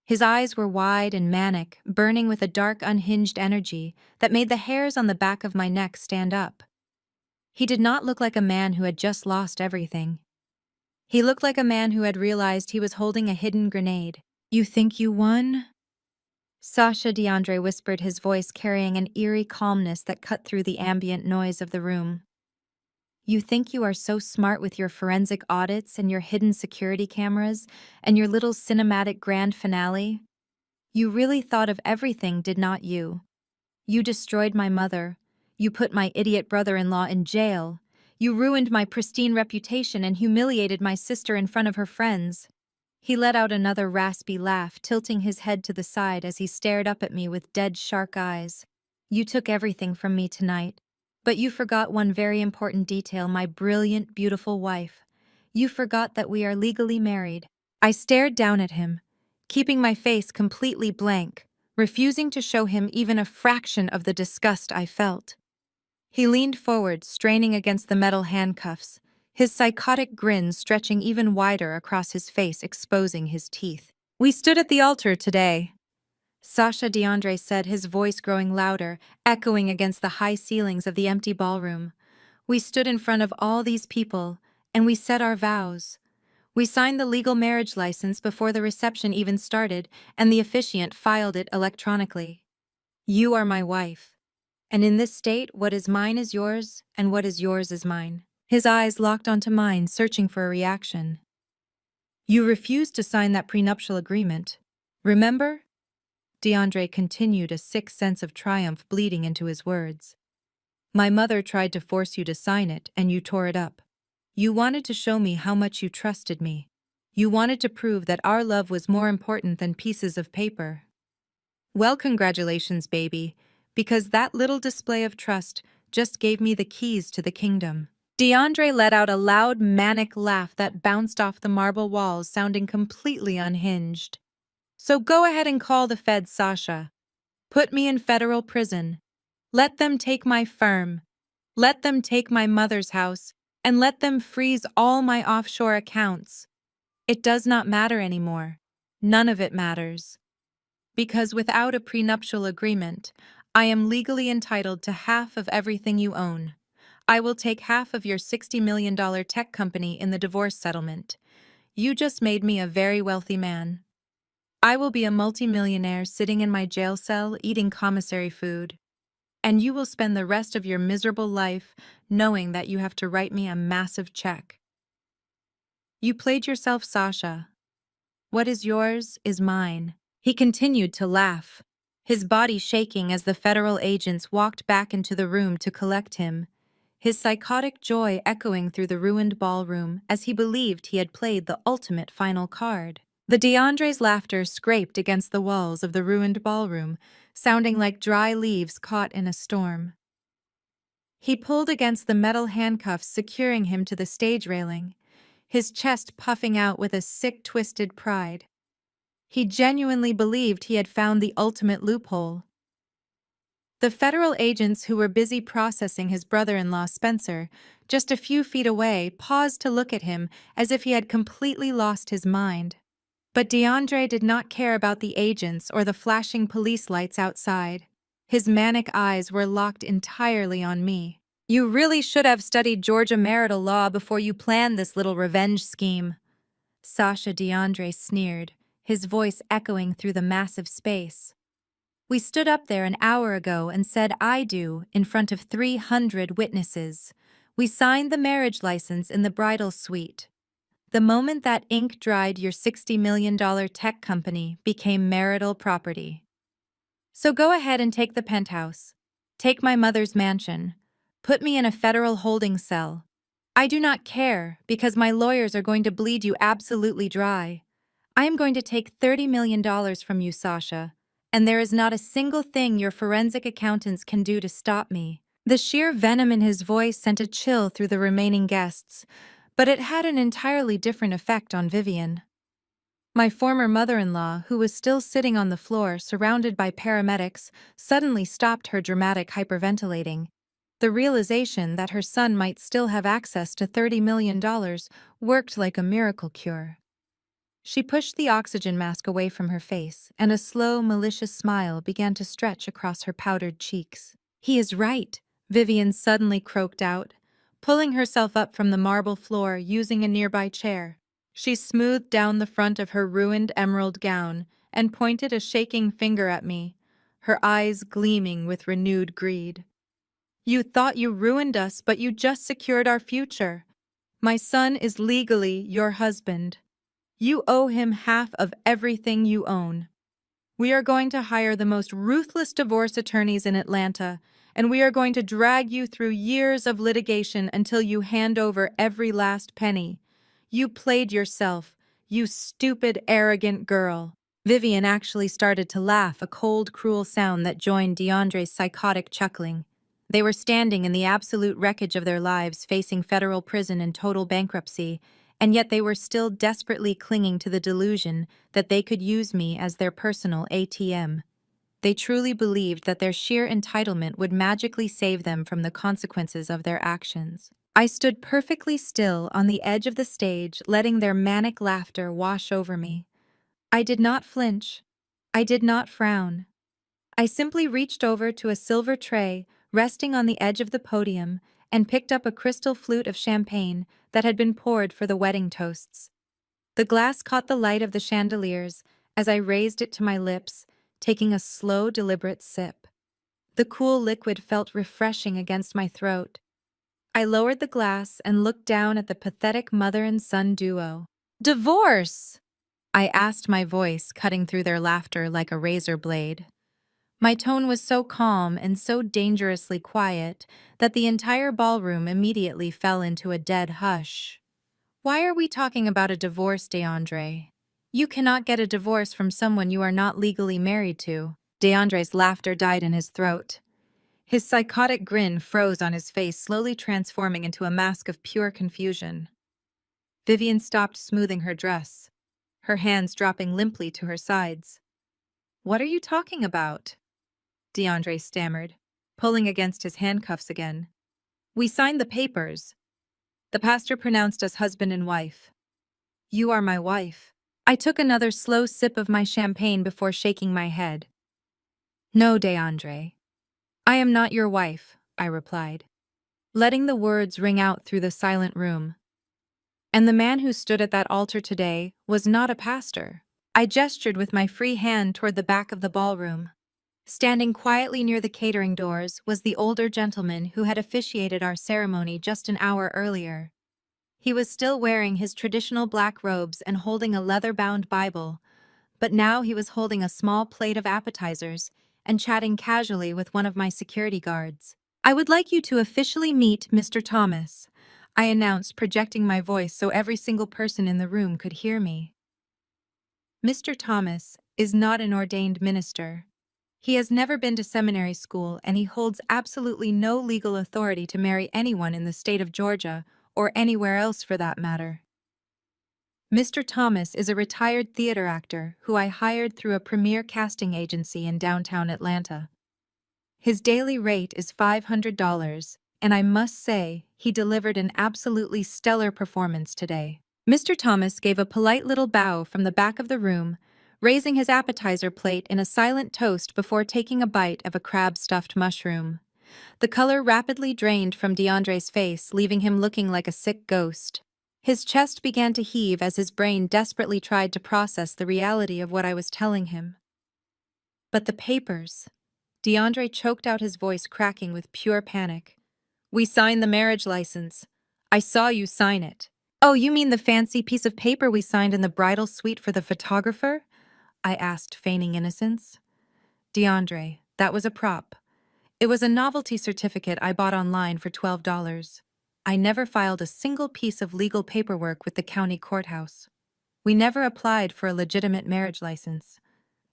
His eyes were wide and manic, burning with a dark, unhinged energy that made the hairs on the back of my neck stand up. He did not look like a man who had just lost everything. He looked like a man who had realized he was holding a hidden grenade. "You think you won?" Sasha, DeAndre whispered, his voice carrying an eerie calmness that cut through the ambient noise of the room. "You think you are so smart with your forensic audits and your hidden security cameras and your little cinematic grand finale? You really thought of everything, did not you? You destroyed my mother. You put my idiot brother-in-law in jail. You ruined my pristine reputation and humiliated my sister in front of her friends." He let out another raspy laugh, tilting his head to the side as he stared up at me with dead, shark eyes. "You took everything from me tonight. But you forgot one very important detail, my brilliant, beautiful wife. You forgot that we are legally married." I stared down at him, keeping my face completely blank, refusing to show him even a fraction of the disgust I felt. He leaned forward, straining against the metal handcuffs, his psychotic grin stretching even wider across his face, exposing his teeth. "We stood at the altar today," Sasha, DeAndre said, his voice growing louder, echoing against the high ceilings of the empty ballroom. "We stood in front of all these people, and we said our vows. We signed the legal marriage license before the reception even started, and the officiant filed it electronically. You are my wife. And in this state, what is mine is yours, and what is yours is mine. His eyes locked onto mine, searching for a reaction. You refused to sign that prenuptial agreement. Remember? DeAndre continued, a sick sense of triumph bleeding into his words. My mother tried to force you to sign it, and you tore it up. You wanted to show me how much you trusted me. You wanted to prove that our love was more important than pieces of paper. Well, congratulations, baby, because that little display of trust just gave me the keys to the kingdom. DeAndre let out a loud, manic laugh that bounced off the marble walls, sounding completely unhinged. So go ahead and call the feds, Sasha. Put me in federal prison. Let them take my firm. Let them take my mother's house, and let them freeze all my offshore accounts. It does not matter anymore. None of it matters. Because without a prenuptial agreement, I am legally entitled to half of everything you own. I will take half of your $60 million tech company in the divorce settlement. You just made me a very wealthy man. I will be a multimillionaire sitting in my jail cell eating commissary food. And you will spend the rest of your miserable life knowing that you have to write me a massive check. You played yourself, Sasha. What is yours is mine. He continued to laugh, his body shaking as the federal agents walked back into the room to collect him, his psychotic joy echoing through the ruined ballroom as he believed he had played the ultimate final card. The DeAndre's laughter scraped against the walls of the ruined ballroom, sounding like dry leaves caught in a storm. He pulled against the metal handcuffs securing him to the stage railing, his chest puffing out with a sick, twisted pride. He genuinely believed he had found the ultimate loophole. The federal agents who were busy processing his brother-in-law Spencer, just a few feet away, paused to look at him as if he had completely lost his mind. But DeAndre did not care about the agents or the flashing police lights outside. His manic eyes were locked entirely on me. You really should have studied Georgia marital law before you planned this little revenge scheme. Sasha DeAndre sneered, his voice echoing through the massive space. We stood up there an hour ago and said I do in front of 300 witnesses. We signed the marriage license in the bridal suite. The moment that ink dried, your $60 million tech company became marital property. So go ahead and take the penthouse. Take my mother's mansion. Put me in a federal holding cell. I do not care because my lawyers are going to bleed you absolutely dry. I am going to take $30 million from you, Sasha, and there is not a single thing your forensic accountants can do to stop me. The sheer venom in his voice sent a chill through the remaining guests, but it had an entirely different effect on Vivian. My former mother-in-law, who was still sitting on the floor surrounded by paramedics, suddenly stopped her dramatic hyperventilating. The realization that her son might still have access to $30 million worked like a miracle cure. She pushed the oxygen mask away from her face, and a slow, malicious smile began to stretch across her powdered cheeks. He is right, Vivian suddenly croaked out, pulling herself up from the marble floor using a nearby chair. She smoothed down the front of her ruined emerald gown and pointed a shaking finger at me, her eyes gleaming with renewed greed. You thought you ruined us, but you just secured our future. My son is legally your husband. You owe him half of everything you own. We are going to hire the most ruthless divorce attorneys in Atlanta, and we are going to drag you through years of litigation until you hand over every last penny. You played yourself, you stupid, arrogant girl. Vivian actually started to laugh, a cold, cruel sound that joined DeAndre's psychotic chuckling. They were standing in the absolute wreckage of their lives, facing federal prison and total bankruptcy, and yet they were still desperately clinging to the delusion that they could use me as their personal ATM. They truly believed that their sheer entitlement would magically save them from the consequences of their actions. I stood perfectly still on the edge of the stage, letting their manic laughter wash over me. I did not flinch. I did not frown. I simply reached over to a silver tray resting on the edge of the podium and picked up a crystal flute of champagne that had been poured for the wedding toasts. The glass caught the light of the chandeliers as I raised it to my lips, taking a slow, deliberate sip. The cool liquid felt refreshing against my throat. I lowered the glass and looked down at the pathetic mother and son duo. "Divorce!" I asked, my voice cutting through their laughter like a razor blade. My tone was so calm and so dangerously quiet that the entire ballroom immediately fell into a dead hush. "Why are we talking about a divorce, DeAndre? You cannot get a divorce from someone you are not legally married to." DeAndre's laughter died in his throat. His psychotic grin froze on his face, slowly transforming into a mask of pure confusion. Vivian stopped smoothing her dress, her hands dropping limply to her sides. "What are you talking about?" DeAndre stammered, pulling against his handcuffs again. "We signed the papers. The pastor pronounced us husband and wife." "You are my wife." I took another slow sip of my champagne before shaking my head. "No, DeAndre. I am not your wife," I replied, letting the words ring out through the silent room. "And the man who stood at that altar today was not a pastor." I gestured with my free hand toward the back of the ballroom. Standing quietly near the catering doors was the older gentleman who had officiated our ceremony just an hour earlier. He was still wearing his traditional black robes and holding a leather-bound Bible, but now he was holding a small plate of appetizers and chatting casually with one of my security guards. "I would like you to officially meet Mr. Thomas," I announced, projecting my voice so every single person in the room could hear me. Mr. Thomas is not an ordained minister. He has never been to seminary school, and he holds absolutely no legal authority to marry anyone in the state of Georgia, or anywhere else for that matter. Mr. Thomas is a retired theater actor who I hired through a premier casting agency in downtown Atlanta. His daily rate is $500, and I must say, he delivered an absolutely stellar performance today. Mr. Thomas gave a polite little bow from the back of the room, raising his appetizer plate in a silent toast before taking a bite of a crab-stuffed mushroom. The color rapidly drained from DeAndre's face, leaving him looking like a sick ghost. His chest began to heave as his brain desperately tried to process the reality of what I was telling him. "But the papers." DeAndre choked out, his voice cracking with pure panic. "We signed the marriage license. I saw you sign it." "Oh, you mean the fancy piece of paper we signed in the bridal suite for the photographer?" I asked, feigning innocence. "DeAndre, that was a prop. It was a novelty certificate I bought online for $12. I never filed a single piece of legal paperwork with the county courthouse. We never applied for a legitimate marriage license.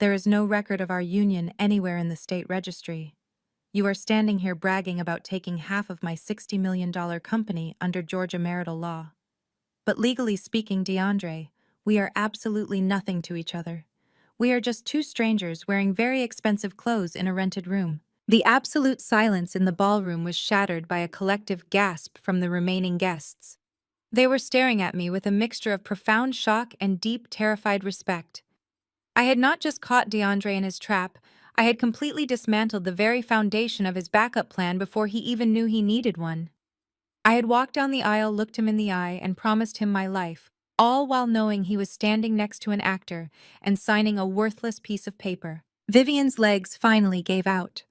There is no record of our union anywhere in the state registry. You are standing here bragging about taking half of my $60 million company under Georgia marital law. But legally speaking, DeAndre, we are absolutely nothing to each other. We are just two strangers wearing very expensive clothes in a rented room." The absolute silence in the ballroom was shattered by a collective gasp from the remaining guests. They were staring at me with a mixture of profound shock and deep, terrified respect. I had not just caught DeAndre in his trap, I had completely dismantled the very foundation of his backup plan before he even knew he needed one. I had walked down the aisle, looked him in the eye, and promised him my life, all while knowing he was standing next to an actor and signing a worthless piece of paper. Vivian's legs finally gave out.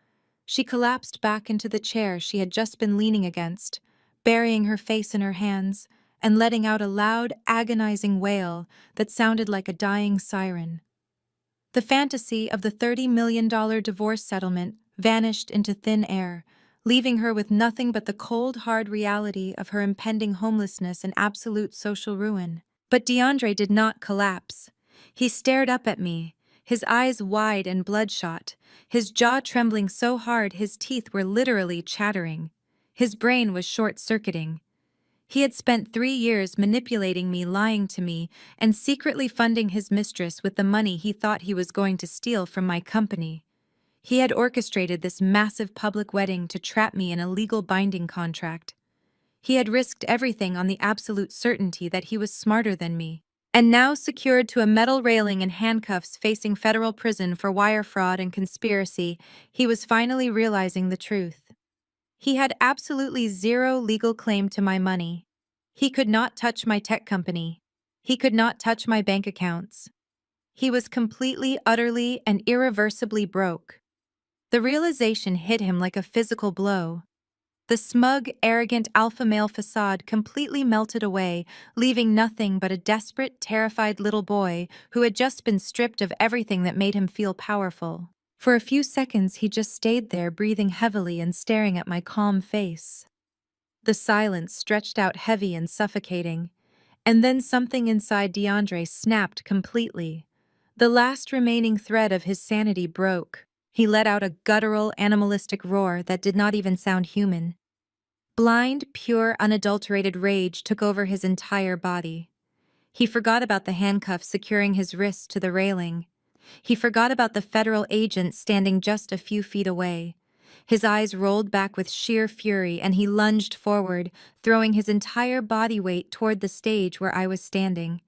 She collapsed back into the chair she had just been leaning against, burying her face in her hands and letting out a loud, agonizing wail that sounded like a dying siren. The fantasy of the $30 million divorce settlement vanished into thin air, leaving her with nothing but the cold, hard reality of her impending homelessness and absolute social ruin. But DeAndre did not collapse. He stared up at me, his eyes wide and bloodshot, his jaw trembling so hard his teeth were literally chattering. His brain was short-circuiting. He had spent 3 years manipulating me, lying to me, and secretly funding his mistress with the money he thought he was going to steal from my company. He had orchestrated this massive public wedding to trap me in a legal binding contract. He had risked everything on the absolute certainty that he was smarter than me. And now, secured to a metal railing and handcuffs facing federal prison for wire fraud and conspiracy, he was finally realizing the truth. He had absolutely zero legal claim to my money. He could not touch my tech company. He could not touch my bank accounts. He was completely, utterly, and irreversibly broke. The realization hit him like a physical blow. The smug, arrogant alpha male facade completely melted away, leaving nothing but a desperate, terrified little boy who had just been stripped of everything that made him feel powerful. For a few seconds, he just stayed there, breathing heavily and staring at my calm face. The silence stretched out heavy and suffocating, and then something inside DeAndre snapped completely. The last remaining thread of his sanity broke. He let out a guttural, animalistic roar that did not even sound human. Blind, pure, unadulterated rage took over his entire body. He forgot about the handcuffs securing his wrists to the railing. He forgot about the federal agent standing just a few feet away. His eyes rolled back with sheer fury, and he lunged forward, throwing his entire body weight toward the stage where I was standing.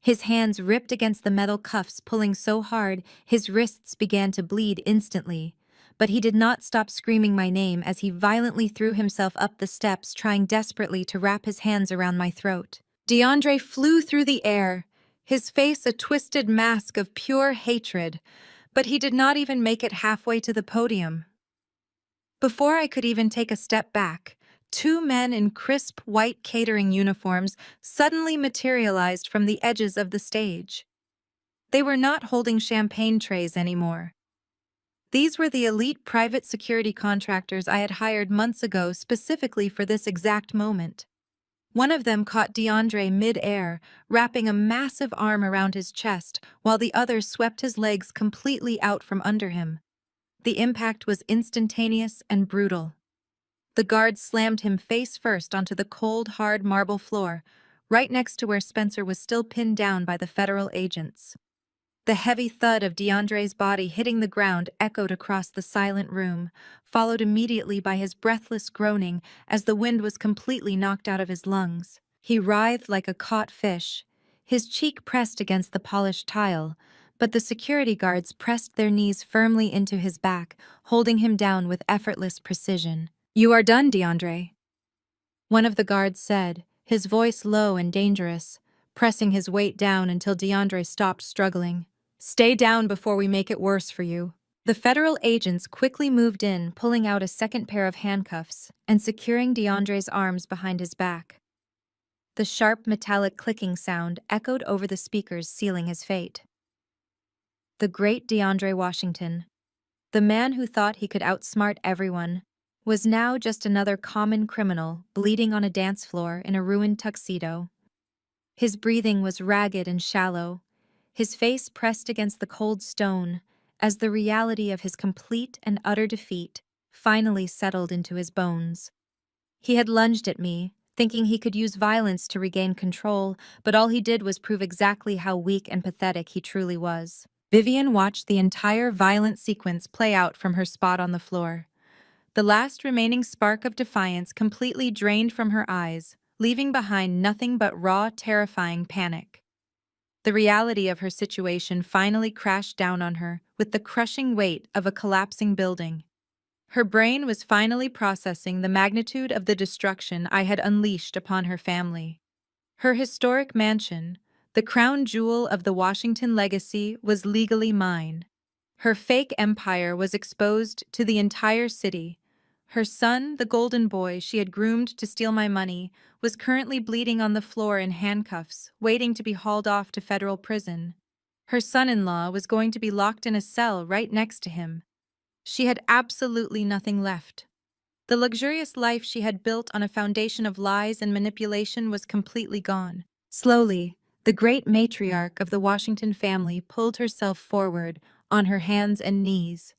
His hands ripped against the metal cuffs, pulling so hard his wrists began to bleed instantly. But he did not stop screaming my name as he violently threw himself up the steps, trying desperately to wrap his hands around my throat. DeAndre flew through the air, his face a twisted mask of pure hatred, but he did not even make it halfway to the podium. Before I could even take a step back, two men in crisp white catering uniforms suddenly materialized from the edges of the stage. They were not holding champagne trays anymore. These were the elite private security contractors I had hired months ago specifically for this exact moment. One of them caught DeAndre mid-air, wrapping a massive arm around his chest, while the other swept his legs completely out from under him. The impact was instantaneous and brutal. The guard slammed him face first onto the cold, hard marble floor, right next to where Spencer was still pinned down by the federal agents. The heavy thud of DeAndre's body hitting the ground echoed across the silent room, followed immediately by his breathless groaning as the wind was completely knocked out of his lungs. He writhed like a caught fish, his cheek pressed against the polished tile, but the security guards pressed their knees firmly into his back, holding him down with effortless precision. "You are done, DeAndre," one of the guards said, his voice low and dangerous, pressing his weight down until DeAndre stopped struggling. "Stay down before we make it worse for you." The federal agents quickly moved in, pulling out a second pair of handcuffs and securing DeAndre's arms behind his back. The sharp metallic clicking sound echoed over the speakers, sealing his fate. The great DeAndre Washington, the man who thought he could outsmart everyone, was now just another common criminal bleeding on a dance floor in a ruined tuxedo. His breathing was ragged and shallow, his face pressed against the cold stone, as the reality of his complete and utter defeat finally settled into his bones. He had lunged at me, thinking he could use violence to regain control, but all he did was prove exactly how weak and pathetic he truly was. Vivian watched the entire violent sequence play out from her spot on the floor. The last remaining spark of defiance completely drained from her eyes, leaving behind nothing but raw, terrifying panic. The reality of her situation finally crashed down on her with the crushing weight of a collapsing building. Her brain was finally processing the magnitude of the destruction I had unleashed upon her family. Her historic mansion, the crown jewel of the Washington legacy, was legally mine. Her fake empire was exposed to the entire city. Her son, the golden boy she had groomed to steal my money, was currently bleeding on the floor in handcuffs, waiting to be hauled off to federal prison. Her son-in-law was going to be locked in a cell right next to him. She had absolutely nothing left. The luxurious life she had built on a foundation of lies and manipulation was completely gone. Slowly, the great matriarch of the Washington family pulled herself forward on her hands and knees.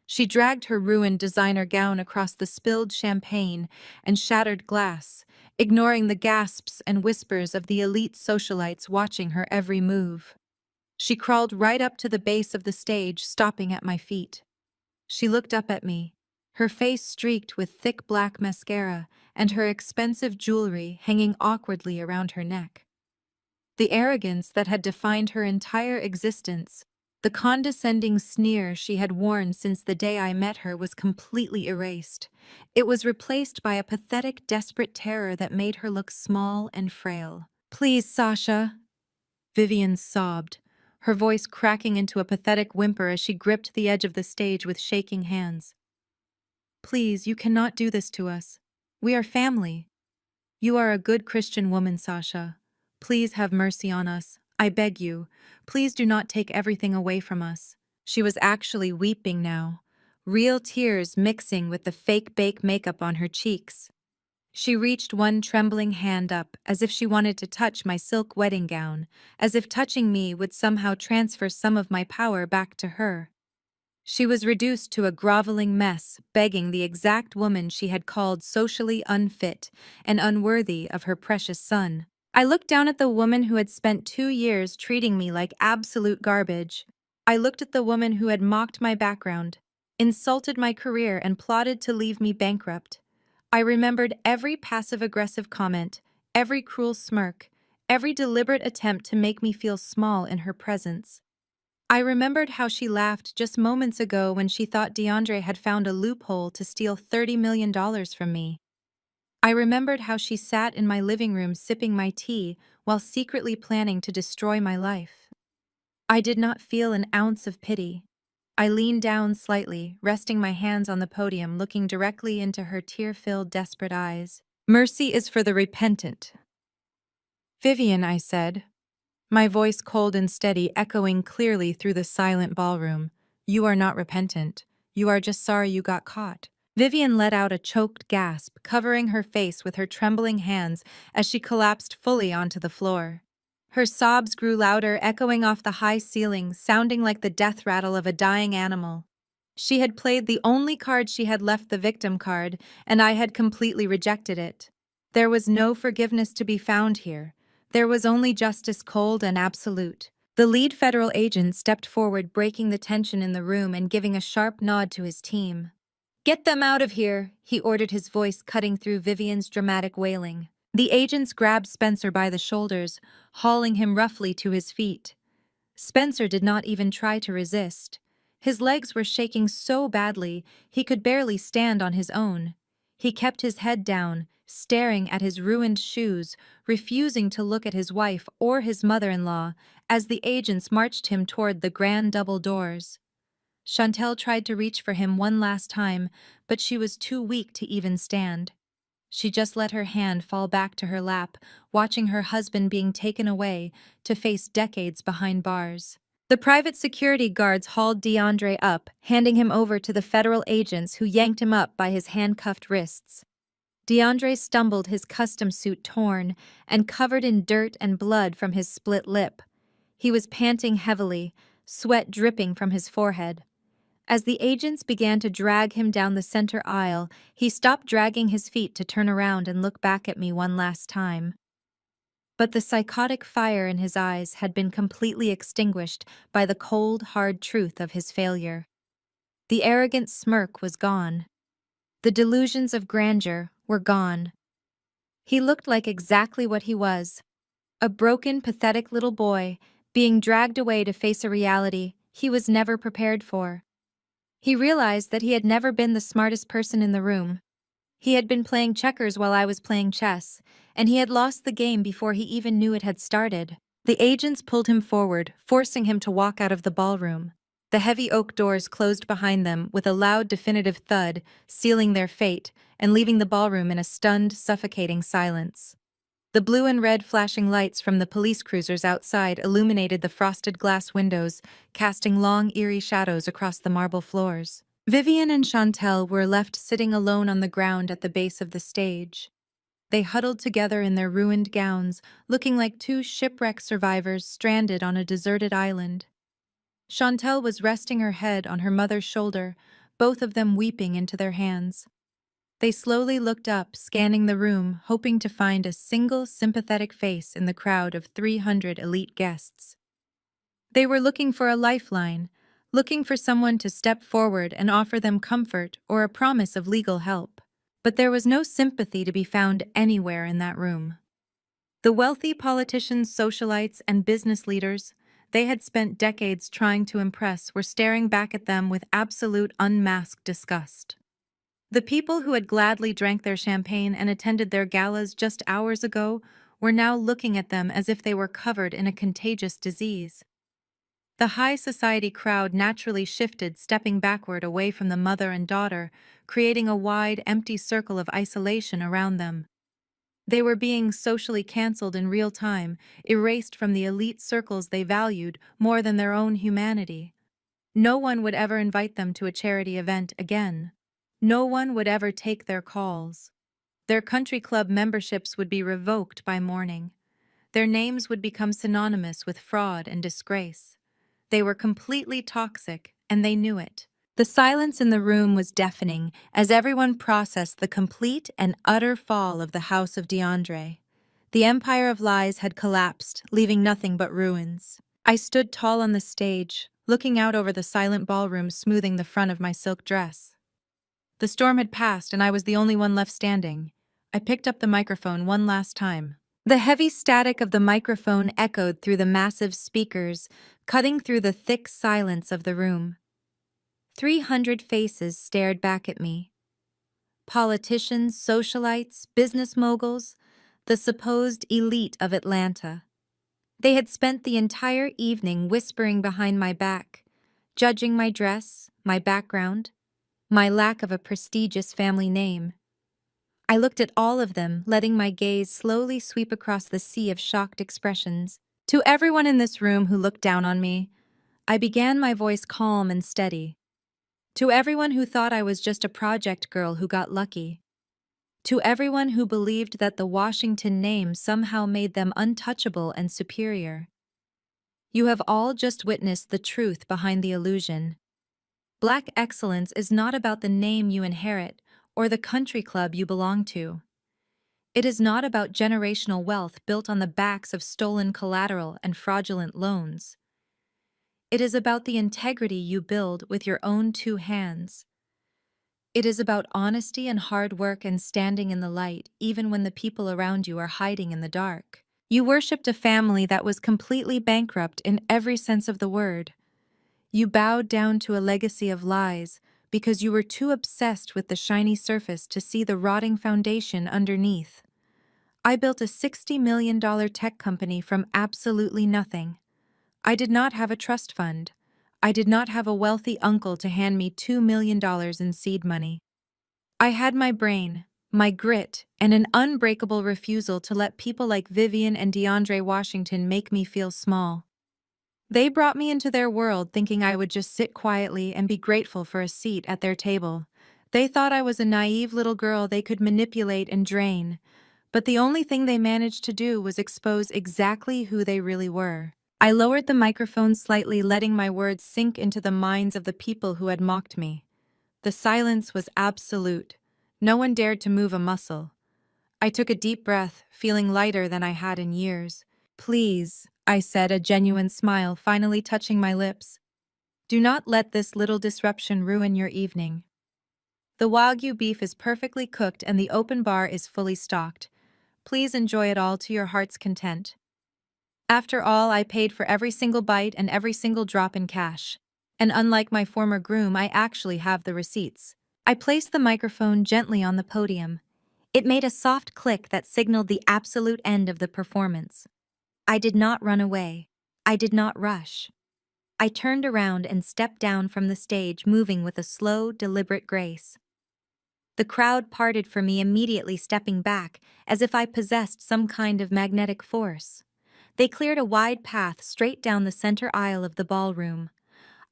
She dragged her ruined designer gown across the spilled champagne and shattered glass, ignoring the gasps and whispers of the elite socialites watching her every move. She crawled right up to the base of the stage, stopping at my feet. She looked up at me, her face streaked with thick black mascara and her expensive jewelry hanging awkwardly around her neck. The arrogance that had defined her entire existence, the condescending sneer she had worn since the day I met her, was completely erased. It was replaced by a pathetic, desperate terror that made her look small and frail. "Please, Sasha," Vivian sobbed, her voice cracking into a pathetic whimper as she gripped the edge of the stage with shaking hands. Please, you cannot do this to us. We are family. You are a good Christian woman, Sasha. Please have mercy on us. I beg you. Please do not take everything away from us. She was actually weeping now, real tears mixing with the fake bake makeup on her cheeks. She reached one trembling hand up as if she wanted to touch my silk wedding gown, as if touching me would somehow transfer some of my power back to her. She was reduced to a groveling mess, begging the exact woman she had called socially unfit and unworthy of her precious son. I looked down at the woman who had spent 2 years treating me like absolute garbage. I looked at the woman who had mocked my background, insulted my career, and plotted to leave me bankrupt. I remembered every passive-aggressive comment, every cruel smirk, every deliberate attempt to make me feel small in her presence. I remembered how she laughed just moments ago when she thought DeAndre had found a loophole to steal $30 million from me. I remembered how she sat in my living room sipping my tea while secretly planning to destroy my life. I did not feel an ounce of pity. I leaned down slightly, resting my hands on the podium, looking directly into her tear-filled, desperate eyes. Mercy is for the repentant. Vivian, I said, my voice cold and steady, echoing clearly through the silent ballroom. You are not repentant. You are just sorry you got caught. Vivian let out a choked gasp, covering her face with her trembling hands as she collapsed fully onto the floor. Her sobs grew louder, echoing off the high ceiling, sounding like the death rattle of a dying animal. She had played the only card she had left, the victim card, and I had completely rejected it. There was no forgiveness to be found here. There was only justice, cold and absolute. The lead federal agent stepped forward, breaking the tension in the room and giving a sharp nod to his team. "Get them out of here," he ordered, his voice cutting through Vivian's dramatic wailing. The agents grabbed Spencer by the shoulders, hauling him roughly to his feet. Spencer did not even try to resist. His legs were shaking so badly he could barely stand on his own. He kept his head down, staring at his ruined shoes, refusing to look at his wife or his mother-in-law as the agents marched him toward the grand double doors. Chantel tried to reach for him one last time, but she was too weak to even stand. She just let her hand fall back to her lap, watching her husband being taken away to face decades behind bars. The private security guards hauled DeAndre up, handing him over to the federal agents who yanked him up by his handcuffed wrists. DeAndre stumbled, his custom suit torn and covered in dirt and blood from his split lip. He was panting heavily, sweat dripping from his forehead. As the agents began to drag him down the center aisle, he stopped dragging his feet to turn around and look back at me one last time. But the psychotic fire in his eyes had been completely extinguished by the cold, hard truth of his failure. The arrogant smirk was gone. The delusions of grandeur were gone. He looked like exactly what he was, a broken, pathetic little boy being dragged away to face a reality he was never prepared for. He realized that he had never been the smartest person in the room. He had been playing checkers while I was playing chess, and he had lost the game before he even knew it had started. The agents pulled him forward, forcing him to walk out of the ballroom. The heavy oak doors closed behind them with a loud, definitive thud, sealing their fate and leaving the ballroom in a stunned, suffocating silence. The blue and red flashing lights from the police cruisers outside illuminated the frosted glass windows, casting long, eerie shadows across the marble floors. Vivian and Chantel were left sitting alone on the ground at the base of the stage. They huddled together in their ruined gowns, looking like two shipwreck survivors stranded on a deserted island. Chantel was resting her head on her mother's shoulder, both of them weeping into their hands. They slowly looked up, scanning the room, hoping to find a single sympathetic face in the crowd of 300 elite guests. They were looking for a lifeline, looking for someone to step forward and offer them comfort or a promise of legal help. But there was no sympathy to be found anywhere in that room. The wealthy politicians, socialites, and business leaders they had spent decades trying to impress were staring back at them with absolute unmasked disgust. The people who had gladly drank their champagne and attended their galas just hours ago were now looking at them as if they were covered in a contagious disease. The high society crowd naturally shifted, stepping backward away from the mother and daughter, creating a wide, empty circle of isolation around them. They were being socially cancelled in real time, erased from the elite circles they valued more than their own humanity. No one would ever invite them to a charity event again. No one would ever take their calls. Their country club memberships would be revoked by morning. Their names would become synonymous with fraud and disgrace. They were completely toxic, and they knew it. The silence in the room was deafening as everyone processed the complete and utter fall of the House of DeAndre. The empire of lies had collapsed, leaving nothing but ruins. I stood tall on the stage, looking out over the silent ballroom, smoothing the front of my silk dress. The storm had passed, and I was the only one left standing. I picked up the microphone one last time. The heavy static of the microphone echoed through the massive speakers, cutting through the thick silence of the room. 300 faces stared back at me. Politicians, socialites, business moguls, the supposed elite of Atlanta. They had spent the entire evening whispering behind my back, judging my dress, my background, my lack of a prestigious family name. I looked at all of them, letting my gaze slowly sweep across the sea of shocked expressions. To everyone in this room who looked down on me, I began, my voice calm and steady. To everyone who thought I was just a project girl who got lucky. To everyone who believed that the Washington name somehow made them untouchable and superior. You have all just witnessed the truth behind the illusion. Black excellence is not about the name you inherit or the country club you belong to. It is not about generational wealth built on the backs of stolen collateral and fraudulent loans. It is about the integrity you build with your own two hands. It is about honesty and hard work and standing in the light even when the people around you are hiding in the dark. You worshipped a family that was completely bankrupt in every sense of the word. You bowed down to a legacy of lies because you were too obsessed with the shiny surface to see the rotting foundation underneath. I built a $60 million tech company from absolutely nothing. I did not have a trust fund. I did not have a wealthy uncle to hand me $2 million in seed money. I had my brain, my grit, and an unbreakable refusal to let people like Vivian and DeAndre Washington make me feel small. They brought me into their world thinking I would just sit quietly and be grateful for a seat at their table. They thought I was a naive little girl they could manipulate and drain, but the only thing they managed to do was expose exactly who they really were. I lowered the microphone slightly, letting my words sink into the minds of the people who had mocked me. The silence was absolute. No one dared to move a muscle. I took a deep breath, feeling lighter than I had in years. "Please," I said, a genuine smile finally touching my lips. "Do not let this little disruption ruin your evening. The Wagyu beef is perfectly cooked and the open bar is fully stocked. Please enjoy it all to your heart's content." After all, I paid for every single bite and every single drop in cash. And unlike my former groom, I actually have the receipts. I placed the microphone gently on the podium. It made a soft click that signaled the absolute end of the performance. I did not run away. I did not rush. I turned around and stepped down from the stage, moving with a slow, deliberate grace. The crowd parted for me, immediately stepping back, as if I possessed some kind of magnetic force. They cleared a wide path straight down the center aisle of the ballroom.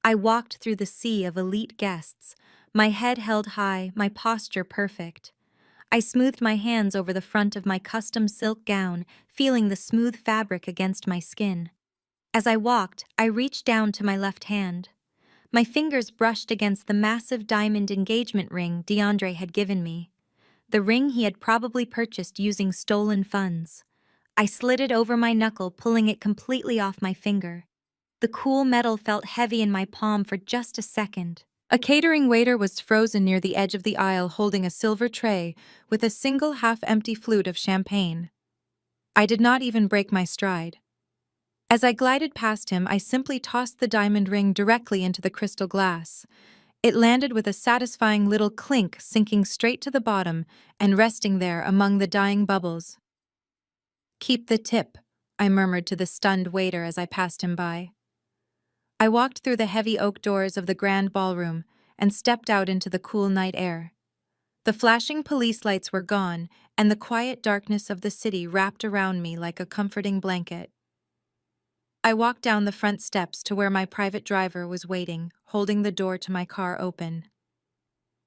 I walked through the sea of elite guests, my head held high, my posture perfect. I smoothed my hands over the front of my custom silk gown, feeling the smooth fabric against my skin. As I walked, I reached down to my left hand. My fingers brushed against the massive diamond engagement ring DeAndre had given me, the ring he had probably purchased using stolen funds. I slid it over my knuckle, pulling it completely off my finger. The cool metal felt heavy in my palm for just a second. A catering waiter was frozen near the edge of the aisle, holding a silver tray with a single half-empty flute of champagne. I did not even break my stride. As I glided past him, I simply tossed the diamond ring directly into the crystal glass. It landed with a satisfying little clink, sinking straight to the bottom and resting there among the dying bubbles. "Keep the tip," I murmured to the stunned waiter as I passed him by. I walked through the heavy oak doors of the grand ballroom and stepped out into the cool night air. The flashing police lights were gone, and the quiet darkness of the city wrapped around me like a comforting blanket. I walked down the front steps to where my private driver was waiting, holding the door to my car open.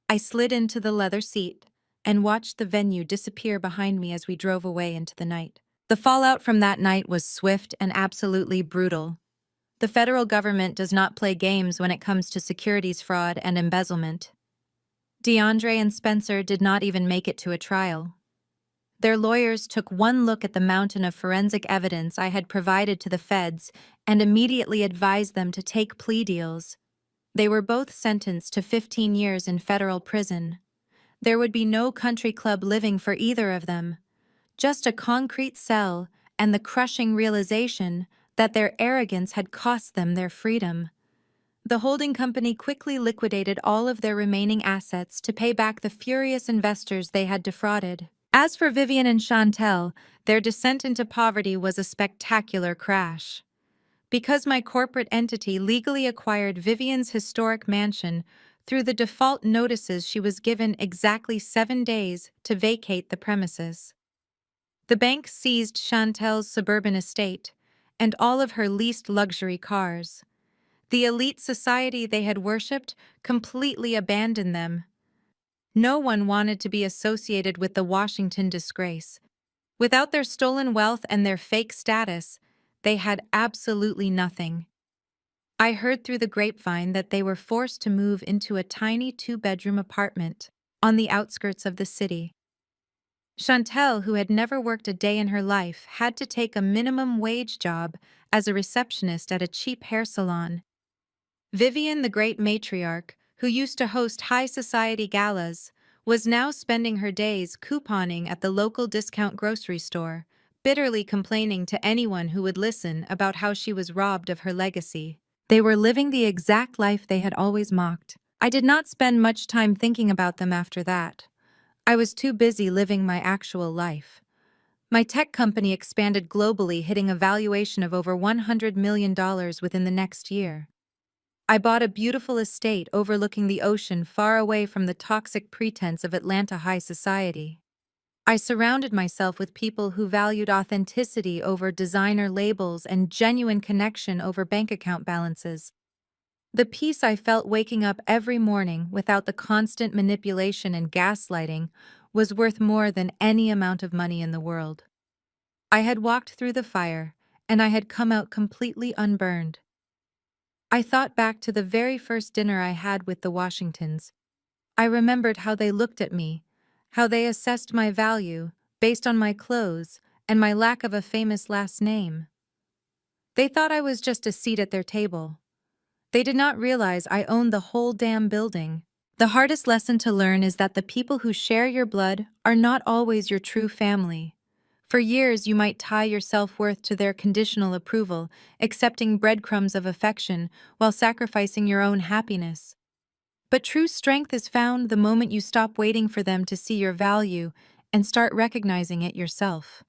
I slid into the leather seat and watched the venue disappear behind me as we drove away into the night. The fallout from that night was swift and absolutely brutal. The federal government does not play games when it comes to securities fraud and embezzlement. DeAndre and Spencer did not even make it to a trial. Their lawyers took one look at the mountain of forensic evidence I had provided to the feds and immediately advised them to take plea deals. They were both sentenced to 15 years in federal prison. There would be no country club living for either of them, just a concrete cell and the crushing realization that their arrogance had cost them their freedom. The holding company quickly liquidated all of their remaining assets to pay back the furious investors they had defrauded. As for Vivian and Chantel, their descent into poverty was a spectacular crash. Because my corporate entity legally acquired Vivian's historic mansion through the default notices, she was given exactly 7 days to vacate the premises. The bank seized Chantel's suburban estate and all of her leased luxury cars. The elite society they had worshipped completely abandoned them. No one wanted to be associated with the Washington disgrace. Without their stolen wealth and their fake status, they had absolutely nothing. I heard through the grapevine that they were forced to move into a tiny 2-bedroom apartment on the outskirts of the city. Chantel, who had never worked a day in her life, had to take a minimum wage job as a receptionist at a cheap hair salon. Vivian, the great matriarch, who used to host high society galas, was now spending her days couponing at the local discount grocery store, bitterly complaining to anyone who would listen about how she was robbed of her legacy. They were living the exact life they had always mocked. I did not spend much time thinking about them after that. I was too busy living my actual life. My tech company expanded globally, hitting a valuation of over $100 million within the next year. I bought a beautiful estate overlooking the ocean, far away from the toxic pretense of Atlanta high society. I surrounded myself with people who valued authenticity over designer labels and genuine connection over bank account balances. The peace I felt waking up every morning without the constant manipulation and gaslighting was worth more than any amount of money in the world. I had walked through the fire, and I had come out completely unburned. I thought back to the very first dinner I had with the Washingtons. I remembered how they looked at me, how they assessed my value based on my clothes and my lack of a famous last name. They thought I was just a seat at their table. They did not realize I owned the whole damn building. The hardest lesson to learn is that the people who share your blood are not always your true family. For years, you might tie your self-worth to their conditional approval, accepting breadcrumbs of affection while sacrificing your own happiness. But true strength is found the moment you stop waiting for them to see your value and start recognizing it yourself.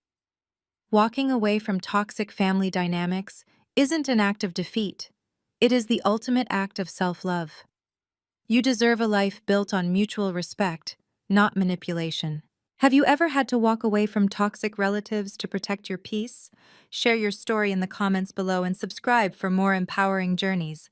Walking away from toxic family dynamics isn't an act of defeat. It is the ultimate act of self-love. You deserve a life built on mutual respect, not manipulation. Have you ever had to walk away from toxic relatives to protect your peace? Share your story in the comments below and subscribe for more empowering journeys.